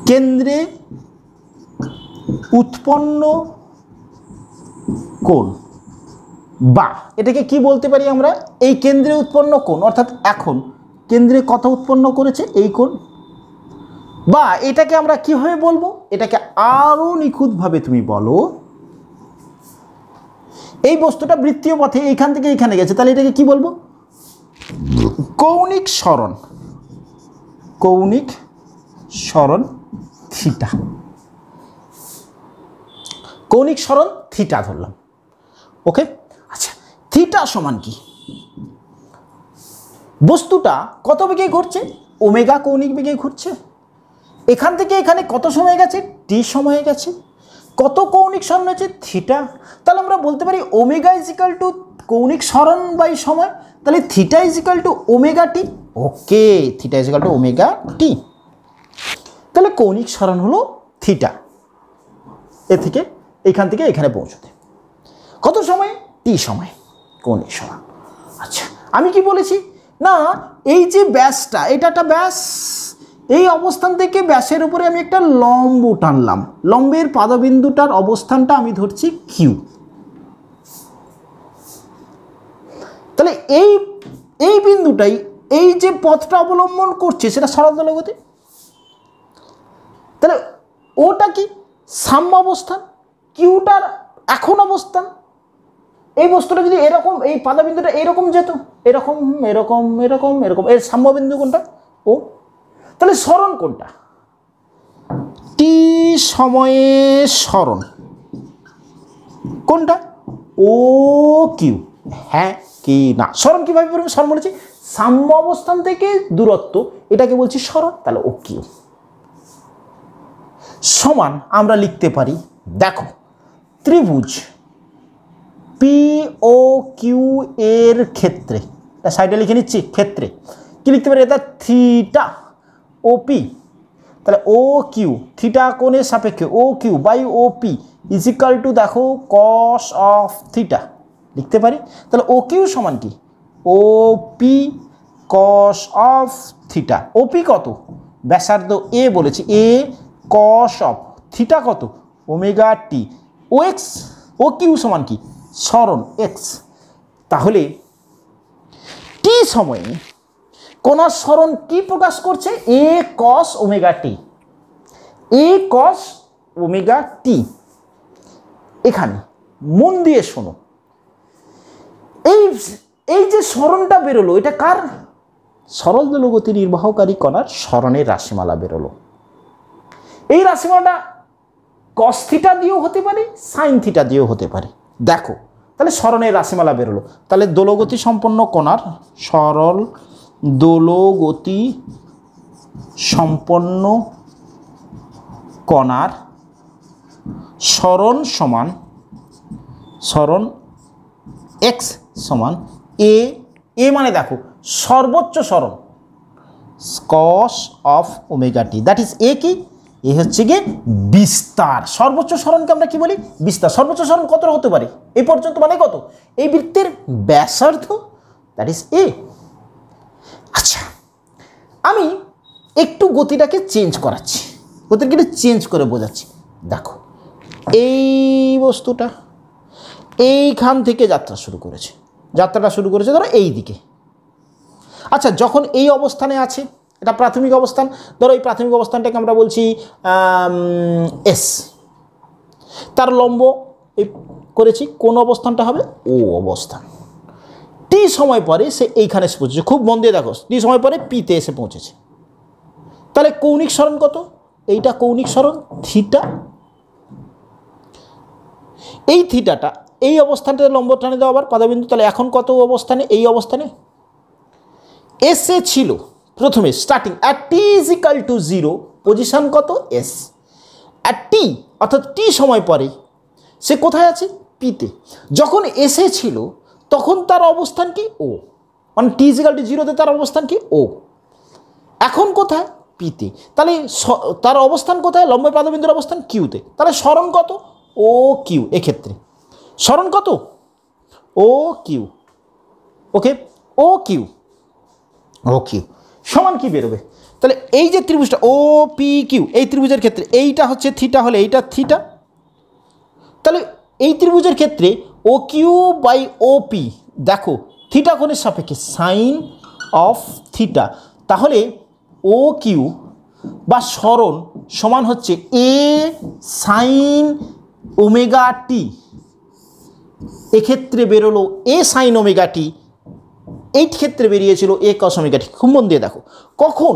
কেন্দ্রে উৎপন্ন কোণ, বা এটাকে কি বলতে পারি আমরা? এই কেন্দ্রে উৎপন্ন কোণ, অর্থাৎ এখন কেন্দ্রে কত উৎপন্ন করেছে এই কোণ, বা এটাকে আমরা কিভাবে বলবো? এটাকে আরো নিখুঁতভাবে তুমি বলো, এই বস্তুটা বৃত্তীয় পথে এইখান থেকে এইখানে গেছে, তাহলে এটাকে কি বলবো? কৌণিক সরণ থিটা। কৌণিক সরণ থিটা ধরলাম। ওকে, আচ্ছা, থিটা সমান কি? বস্তুটা কত বেগে ঘুরছে? ওমেগা কৌণিক বেগে ঘুরছে। এখান থেকে এখানে কত সময় গেছে? টি সময়ে গেছে। কত কৌণিক সরণ হয়েছে? থিটা। তাহলে আমরা বলতে পারি ওমেগা ইজিক্যাল টু কৌণিক সরণ বাই সময়, তাহলে theta is equal two omega t. ওকে, theta is equal two omega t. তাহলে কৌণিক সরণ হলো থিটা, এ থেকে এখান থেকে এখানে পৌঁছতে কত সময়? টি সময়, কৌণিক সরণ। আচ্ছা, আমি কি বলেছি না, এই যে ব্যাসটা, এটা একটা ব্যাস, এই অবস্থান থেকে ব্যাসের উপরে আমি একটা লম্ব টানলাম, লম্বের পাদবিন্দুটার অবস্থানটা আমি ধরছি কিউ। তাহলে এই বিন্দুটাই এই যে পথটা অবলম্বন করছে সেটা সরল দোলগতি। তাহলে ওটা কি? সাম্য অবস্থান, কিউটার এখন অবস্থান। এই বস্তুটা যদি এরকম, এই পাদবিন্দুটা এরকম যেত, এরকম এরকম এরকম এরকম, এর সাম্যবিন্দু কোনটা? ও। তাহলে সরণ কোনটা? টি সময়ে সরণ কোনটা? O Q. হ্যাঁ কি না? সরণ কিভাবে বলবো? সরণ বলেছি সাম্য অবস্থান থেকে দূরত্ব, এটাকে বলছি সরণ। তাহলে ও কিউ সমান আমরা লিখতে পারি, দেখো ত্রিভুজ পি ও কিউ এর ক্ষেত্রে, এটা সাইডে লিখে নিচ্ছি, ক্ষেত্রে কি লিখতে পারি? এটা থিটা ও পি। তাহলে ও কিউ থিটা কোণের সাপেক্ষে O Q by O P equal to দেখো কস অফ থিটা লিখতে পারি। তাহলে ও কিউ সমান কি? O P cos of theta. OP কত? ব্যাসার্ধ এ বলেছি, এ কস অফ থিটা কত? Omega t. O x O Q সমান কি? সরণ এক্স। তাহলে টি সময়ে কোণার সরণ কি প্রকাশ করছে? এ কস ওমেগা টি, এ কস ওমেগা টি। এখানে মন দিয়ে শোনো, এই যে সরণটা বেরোলো, এটা কার? সরল দোলগতি নির্বাহকারী কণার সরণের রাশিমালা বেরোলো। এই রাশিমালাটা কস থিটা দিয়েও হতে পারে, সাইন থিটা দিয়েও হতে পারে। দেখো তাহলে সরণের রাশিমালা বেরোলো। তাহলে দোলগতি সম্পন্ন কণার, সরল দোলগতি সম্পন্ন কণার সরণ সমান, সরণ এক্স সমান এ, এ মানে দেখো সর্বোচ্চ সরণ cos of omega t, that is এ কি? এ হচ্ছে গিয়ে বিস্তার। সর্বোচ্চ সরণকে আমরা কি বলি? বিস্তার। সর্বোচ্চ সরণ কত হতে পারে? এই পর্যন্ত মানে কত? এই বৃত্তের ব্যাসার্ধ, দ্যাট ইজ এ। আচ্ছা, আমি একটু গতিটাকে চেঞ্জ করাচ্ছি, গতিটাকে একটু চেঞ্জ করে বোঝাচ্ছি। দেখো এই বস্তুটা এইখান থেকে যাত্রা শুরু করেছে, যাত্রাটা শুরু করেছে ধরো এই দিকে। আচ্ছা, যখন এই অবস্থানে আছে, এটা প্রাথমিক অবস্থান, ধরো এই প্রাথমিক অবস্থানটাকে আমরা বলছি এস। তার লম্ব এই করেছি, কোন অবস্থানটা হবে? ও অবস্থান। টি সময় পরে সে এইখানে এসে পৌঁছেছে, খুব মন দিয়ে দেখো, টি সময় পরে পিতে এসে পৌঁছেছে। তাহলে কৌণিক সরণ কত? এইটা কৌণিক সরণ থিটা। এই থিটাটা এই অবস্থানটাতে লম্ব টানে দেওয়া আবার পাদবিন্দু। তাহলে এখন কত অবস্থানে? এই অবস্থানে এসে ছিল প্রথমে starting at t is equal two 0, position কত? এস। অ্যাট টি অর্থাৎ টি সময় পরে সে কোথায় আছে? পিতে। যখন এসে ছিল তখন তার অবস্থান কি? ও, মানে টি ইজ ইকাল টু 0তে তার অবস্থান কি? ও। এখন কোথায়? পিতে। তাহলে তার অবস্থান কোথায়? লম্ব পাদবিন্দুর অবস্থান কিউতে। তাহলে সরণ কত? O Q. এক্ষেত্রে সরণ কত? O Q. ওকে, ও কিউ, ও কিউ সমান কি বেরোবে? তাহলে এই যে ত্রিভুজটা ও পি কিউ, এই ত্রিভুজের ক্ষেত্রে এইটা হচ্ছে থিটা হলে এইটা থিটা। তাহলে এই ত্রিভুজের ক্ষেত্রে ও কিউ বাই ও পি, দেখো থিটা কোণের সাপেক্ষে সাইন অফ থিটা। তাহলে ও কিউ বা সরণ সমান হচ্ছে এ সাইন ওমেগা টি। এক্ষেত্রে বেরোলো এ সাইন ওমেগা টি, এই ক্ষেত্রে বেরিয়েছিল এ কস ওমেগা টি। খুব মন দিয়ে দেখো, কখন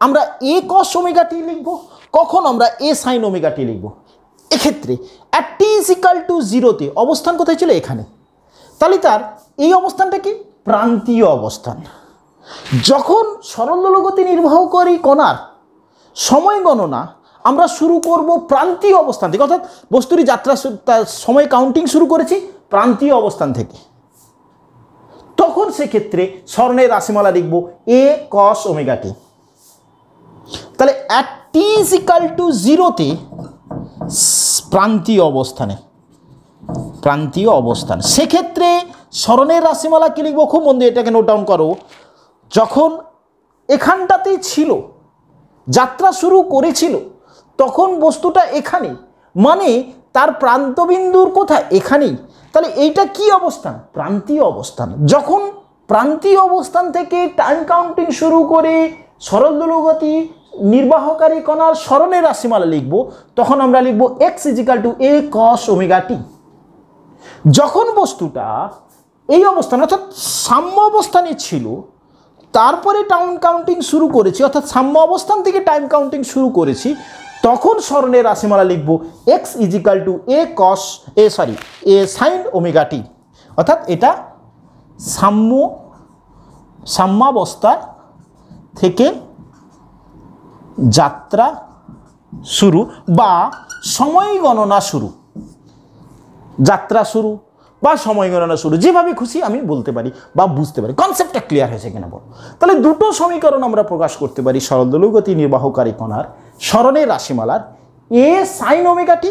আমরা এ কস ওমেগা টি লিখবো, কখন আমরা এ সাইন ওমেগা টি লিখবো। এক্ষেত্রে at t is equal to 0তে অবস্থান কোথায় ছিল? এখানে। তাহলে তার এই অবস্থানটা কি? প্রান্তীয় অবস্থান। যখন সরল দোলগতি নির্বাহকারী কণার সময় গণনা আমরা শুরু করব প্রান্তীয় অবস্থান থেকে, অর্থাৎ বস্তুটি যাত্রা সময় কাউন্টিং শুরু করেছি প্রান্তীয় অবস্থান থেকে, তখন সেক্ষেত্রে সরণের রাশিমালা লিখব এ কস ওমেগা টি। তাহলে at t is equal to 0তে প্রান্তীয় অবস্থানে, প্রান্তীয় অবস্থান, সেক্ষেত্রে সরণের রাশিমালা কি লিখব? খুব মন দিয়ে এটাকে নোট ডাউন করো। যখন এখানটাতেই ছিল, যাত্রা শুরু করেছিল, তখন বস্তুটা এখানে, মানে তার প্রান্তবিন্দুর কোথায়? এখানেই। তাহলে এইটা কি অবস্থান? প্রান্তীয় অবস্থান। যখন প্রান্তীয় অবস্থান থেকে টাইম কাউন্টিং শুরু করে সরল দোলগতি নির্বাহকারী কণার সরণের রাশিমালা লিখব, তখন আমরা লিখব x is equal to A cos omega t. যখন বস্তুটা এই অবস্থান অর্থাৎ সাম্য অবস্থানে ছিল, তারপরে টাইম কাউন্টিং শুরু করেছি, অর্থাৎ সাম্য অবস্থান থেকে টাইম কাউন্টিং শুরু করেছি, তখন সরণের রাশিমালা লিখব x is equal to A cos A sine omega t. অর্থাৎ এটা সাম্যাবস্থা থেকে যাত্রা শুরু বা সময় গণনা শুরু, যাত্রা শুরু বা সময় গণনা শুরু, যেভাবে খুশি আমি বলতে পারি বা বুঝতে পারি। কনসেপ্টটা ক্লিয়ার হয়েছে কিনা বলো? তাহলে দুটো সমীকরণ আমরা প্রকাশ করতে পারি সরল দোলগতি নির্বাহকারী কণার সরণের রাশিমালার এ সাইন ওমেগা টি।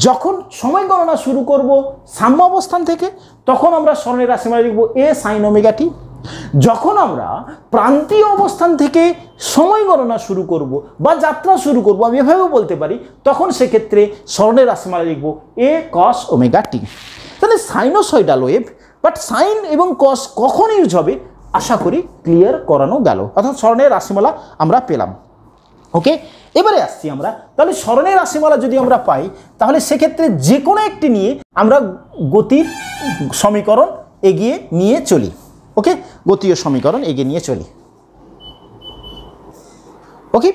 যখন সময় গণনা শুরু করব সাম্য অবস্থান থেকে, তখন আমরা সরণের রাশিমালা লিখব এ সাইন ওমেগা টি। যখন আমরা প্রান্তীয় অবস্থান থেকে সময় গণনা শুরু করব বা যাত্রা শুরু করব, আমি এভাবেও বলতে পারি, তখন সেক্ষেত্রে স্মরণের রাশিমালা লিখব এ কস ওমেগা টি। তাহলে সাইনোসয়েডাল ওয়েভ, বাট সাইন এবং কস কখন ইউজ হবে আশা করি ক্লিয়ার করানো গেল, অর্থাৎ স্মরণের রাশিমালা আমরা পেলাম। ওকে, এবারে আসছি আমরা, তাহলে স্মরণের রাশিমালা যদি আমরা পাই তাহলে সেক্ষেত্রে যে কোনো একটি নিয়ে আমরা গতির সমীকরণ এগিয়ে নিয়ে চলি। ওকে, গতীয় সমীকরণ এগিয়ে নিয়ে চলি। ওকে,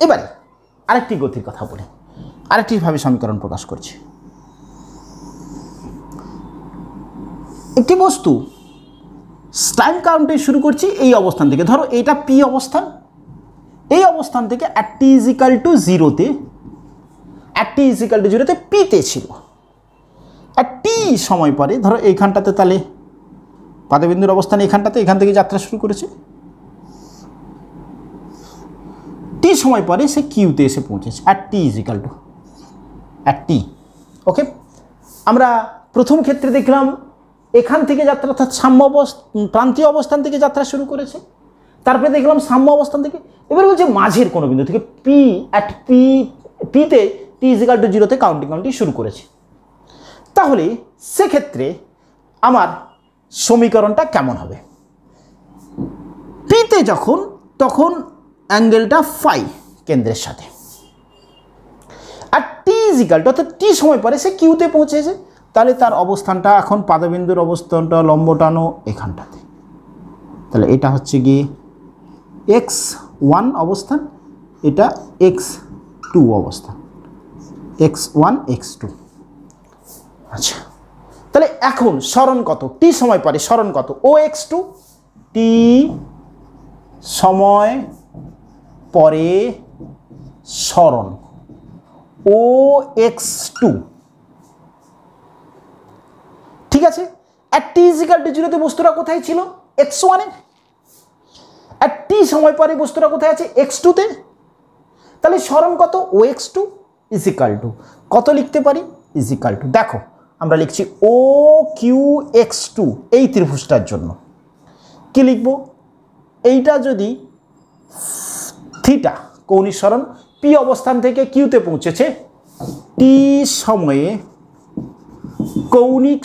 এবারে আরেকটি গতির কথা বলি, আরেকটিভাবে সমীকরণ প্রকাশ করছি। একটি বস্তু টাইম কাউন্টে শুরু করছি এই অবস্থান থেকে, ধরো এটা পি অবস্থান, এই অবস্থান থেকে at t = 0-তে, at t = 0-তে পিতে ছিল। আর টি সময় পরে ধরো এইখানটাতে, তাহলে পাদবিন্দুর অবস্থান এখানটাতে, এখান থেকে যাত্রা শুরু করেছে, টি সময় পরে সে কিউতে এসে পৌঁছেছে at t = t। ওকে, আমরা প্রথম ক্ষেত্রে দেখলাম এখান থেকে যাত্রা, অর্থাৎ প্রান্তীয় অবস্থান থেকে যাত্রা শুরু করেছে, তারপরে দেখলাম সাম্য অবস্থান থেকে, এবার বলছে মাঝের কোনো বিন্দু থেকে পিতে t = 0-তে কাউন্টিং শুরু করেছে। তাহলে সেক্ষেত্রে আমার সমীকরণটা কেমন হবে? পিতে যখন, তখন অ্যাঙ্গেলটা ফাই কেন্দ্রের সাথে, আর টি = অর্থাৎ টি সময় পরে সে কিউতে পৌঁছেছে, তাহলে তার অবস্থানটা এখন পাদবিন্দুর অবস্থানটা লম্ব টানো এখানটাতে, তাহলে এটা হচ্ছে গিয়ে x1 অবস্থান, এটা x2 অবস্থান, x1 x2। আচ্ছা, তাহলে এখন সরণ কত? টি সময় পরে সরণ কত? ও x2, টি সময় পরে সরণ ও x2। ঠিক আছে, আর t = 0-তে বস্তুটা কোথায় ছিল? x1-এ। আর টি সময় পরে বস্তুটা কোথায় আছে? x2-তে। তাহলে সরণ কত? ও x2 = কত লিখতে পারি? দেখো আমরা লিখছি ও কিউ x2 এই ত্রিভুজটার জন্য কি লিখব? এইটা যদি থিটা কৌণিক সরণ, পি অবস্থান থেকে কিউতে পৌঁছেছে, টি সময়ে কৌণিক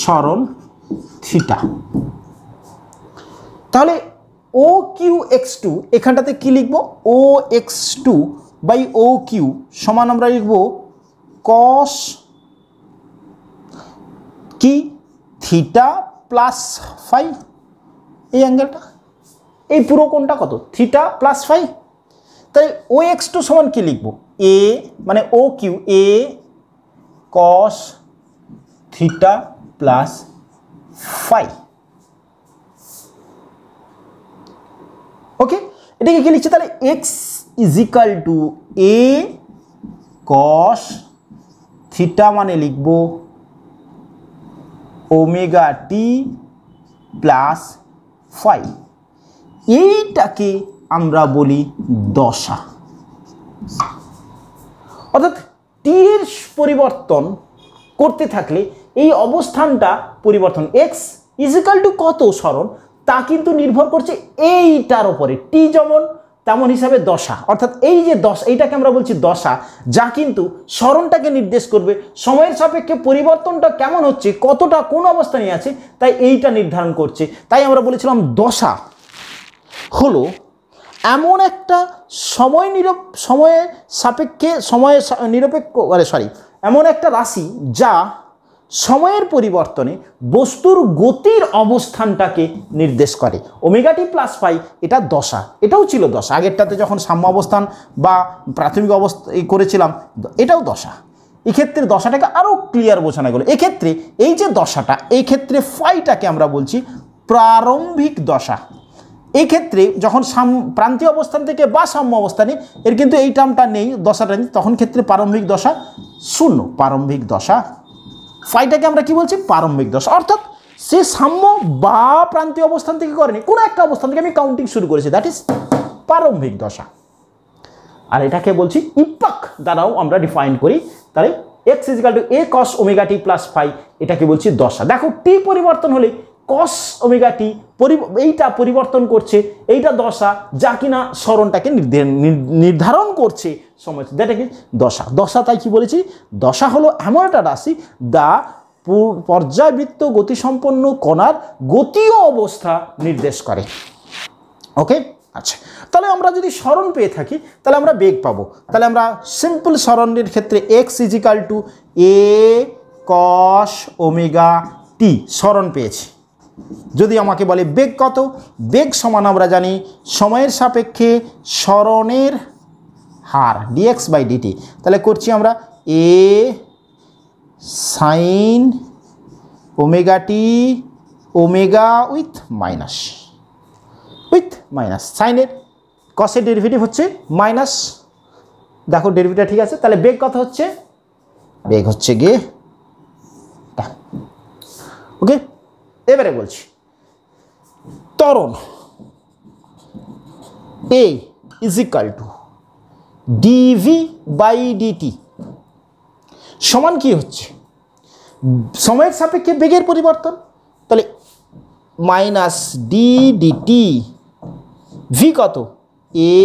সরণ থিটা, তাহলে ও কিউ x2 এখানটাতে কি লিখব? ও x2 বাই ও কিউ সমান আমরা লিখব কস কি থিটা প্লাস ফাই। এই অ্যাঙ্গেলটা, এই পুরো কোণটা কত? Theta plus phi. তাই ও x2 সমান কি লিখব? এ মানে O Q a cos theta plus phi. Okay, এটাকে কি লিখছে? তাহলে x = a cos থিটা মানে লিখব ওমেগা টি প্লাস ফাই। এইটাকে আমরা বলি দশা, অর্থাৎ টি এর পরিবর্তন করতে থাকলে এই অবস্থানটা পরিবর্তন, x = কত সরণ তা কিন্তু নির্ভর করছে এইটার উপরে, টি যেমন তেমন হিসাবে দশা, অর্থাৎ এই যে দশা, এইটাকে আমরা বলছি দশা, যা কিন্তু সরণটাকে নির্দেশ করবে, সময়ের সাপেক্ষে পরিবর্তনটা কেমন হচ্ছে, কতটা কোন অবস্থানে আছে, তাই এইটা নির্ধারণ করছে। তাই আমরা বলেছিলাম দশা হলো এমন একটা এমন একটা রাশি যা সময়ের পরিবর্তনে বস্তুর গতির অবস্থানটাকে নির্দেশ করে। ওমেগা টি প্লাস ফাই এটা দশা, এটাও ছিল দশা, আগেরটাতে যখন সাম্য অবস্থান বা প্রাথমিক অবস্থা করেছিলাম এটাও দশা। এক্ষেত্রে দশাটাকে আরও ক্লিয়ার বোঝানো গেল। এক্ষেত্রে এই যে দশাটা, এই ক্ষেত্রে ফাইটাকে আমরা বলছি প্রারম্ভিক দশা। এই ক্ষেত্রে যখন প্রান্তীয় অবস্থান থেকে বা সাম্য অবস্থানে, এর কিন্তু এই টার্মটা নেই, দশাটা নেই, তখন ক্ষেত্রে প্রারম্ভিক দশা 0, প্রারম্ভিক দশা। ফাইটাকে আমরা কি বলছি? প্রারম্ভিক দশা, অর্থাৎ সে সাম্য বা প্রান্তীয় অবস্থান থেকে করেনি, কোনো একটা অবস্থান থেকে আমি কাউন্টিং শুরু করেছি, দ্যাট ইজ প্রারম্ভিক দশা। আর এটাকে বলছি ইপাক দ্বারাও আমরা ডিফাইন করি, তাহলে x is equal two A cos omega T plus phi, এটাকে বলছি দশা। দেখো টি পরিবর্তন হলে কস ওমেগা টি এইটা পরিবর্তন করছে, এইটা দশা, যা কিনা সরণটাকে নির্ধারণ করছে সময়, যেটা কি দশা। দশা তাই কি বলেছি, দশা হলো এমন একটা রাশি দা পর্যায়বৃত্ত গতিসম্পন্ন কণার গতীয় অবস্থা নির্দেশ করে। ওকে, আচ্ছা, তাহলে আমরা যদি সরণ পেয়ে থাকি তাহলে আমরা বেগ পাবো। তাহলে আমরা সিম্পল সরণের ক্ষেত্রে x is equal two A cos omega টি সরণ পেয়েছি। যদি আমাকে বলে বেগ কত, বেগ সমান আমরা জানি সময়ের সাপেক্ষে সরণের হার ডিএক্স বাই ডিটি। তাহলে করছি আমরা A sine omega t omega with minus সাইনের কসের ডেরিভেটিভ হচ্ছে মাইনাস, দেখো ডেরিভেটিভ ঠিক আছে। তাহলে বেগ কত হচ্ছে, বেগ হচ্ছে গিয়ে ওকে। এবারে বলছি ত্বরণ a equal to dv by dt সমান কি হচ্ছে, সময়ের সাপেক্ষে বেগের পরিবর্তন, তাহলে মাইনাস ডি ডিটি, ভি কত এ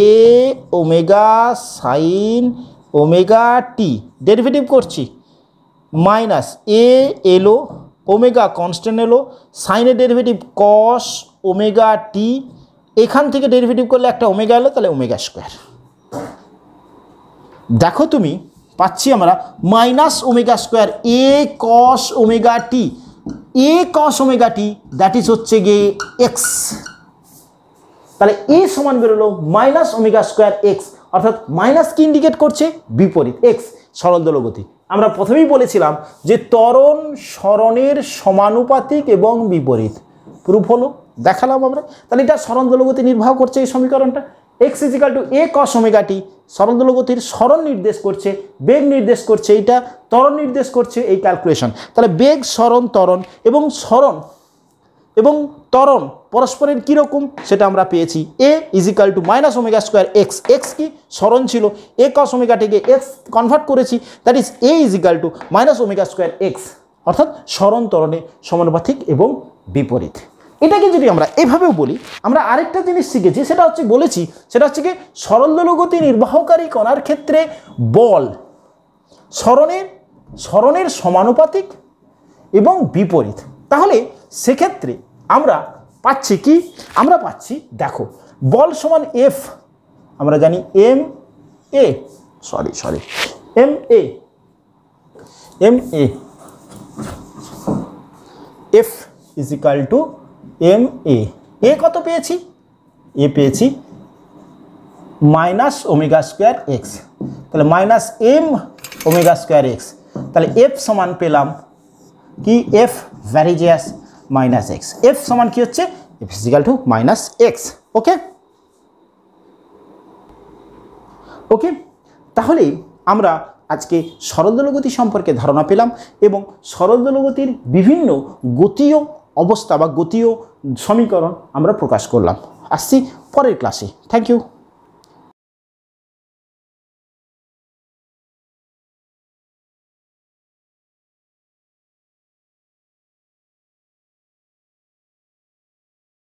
ওমেগা সাইন ওমেগা টি, ডেরিভেটিভ করছি মাইনাস এ এলো ওমেগা কনস্ট্যান্ট এলো, সাইনের ডেরিভেটিভ কস ওমেগা টি, এখান থেকে ডেরিভেটিভ করলে একটা ওমেগা এলো, তাহলে ওমেগা স্কোয়ার। দেখো তুমি পাচ্ছি আমরা minus omega square A cos omega T, A cos omega T that is হচ্ছে গিয়ে এক্স, তাহলে এ সমান বেরোলো মাইনাস ওমেগা স্কোয়ার এক্স, অর্থাৎ মাইনাস কি ইন্ডিকেট করছে, বিপরীত এক্স, সরল দোলগতি। আমরা প্রথমেই বলেছিলাম যে ত্বরণ সরণের সমানুপাতিক এবং বিপরীত, প্রুফ হলো, দেখালাম আমরা। তাহলে এটা সরল দোলগতি নির্বাহ করছে এই সমীকরণটা, x is equal two A cos omega টি সরল দোলগতির সরণ নির্দেশ করছে, বেগ নির্দেশ করছে, এইটা ত্বরণ নির্দেশ করছে, এই ক্যালকুলেশন। তাহলে বেগ সরণ ত্বরণ এবং সরণ এবং ত্বরণ পরস্পরের কীরকম সেটা আমরা পেয়েছি। A equal to minus omega square x, x কি সরণ ছিল, এ কস ওমেগাটিকে এক্স কনভার্ট করেছি, that is a equal to minus omega square x, অর্থাৎ সরণ ত্বরণে সমানুপাতিক এবং বিপরীত। এটাকে যদি আমরা এভাবেও বলি, আমরা আরেকটা জিনিস শিখেছি, সেটা হচ্ছে বলেছি, সেটা হচ্ছে কি সরল দোলগতি নির্বাহকারী কণার ক্ষেত্রে বল সরণের সমানুপাতিক এবং বিপরীত। তাহলে সেক্ষেত্রে আমরা পাচ্ছি কি, আমরা পাচ্ছি দেখো বল সমান এফ, আমরা জানি m a F equal to m a কত পেয়েছি, এ পেয়েছি মাইনাস ওমেগা স্কোয়ার এক্স, তাহলে minus m omega square x, তাহলে এফ সমান পেলাম কি F varies as minus x, F সমান কি হচ্ছে F equal to minus x. Okay okay, তাহলে আমরা আজকে সরল দোলগতি সম্পর্কে ধারণা পেলাম এবং সরল দোলগতির বিভিন্ন গতীয় অবস্থা বা গতীয় সমীকরণ আমরা প্রকাশ করলাম। আসছি পরের ক্লাসে, থ্যাংক ইউ।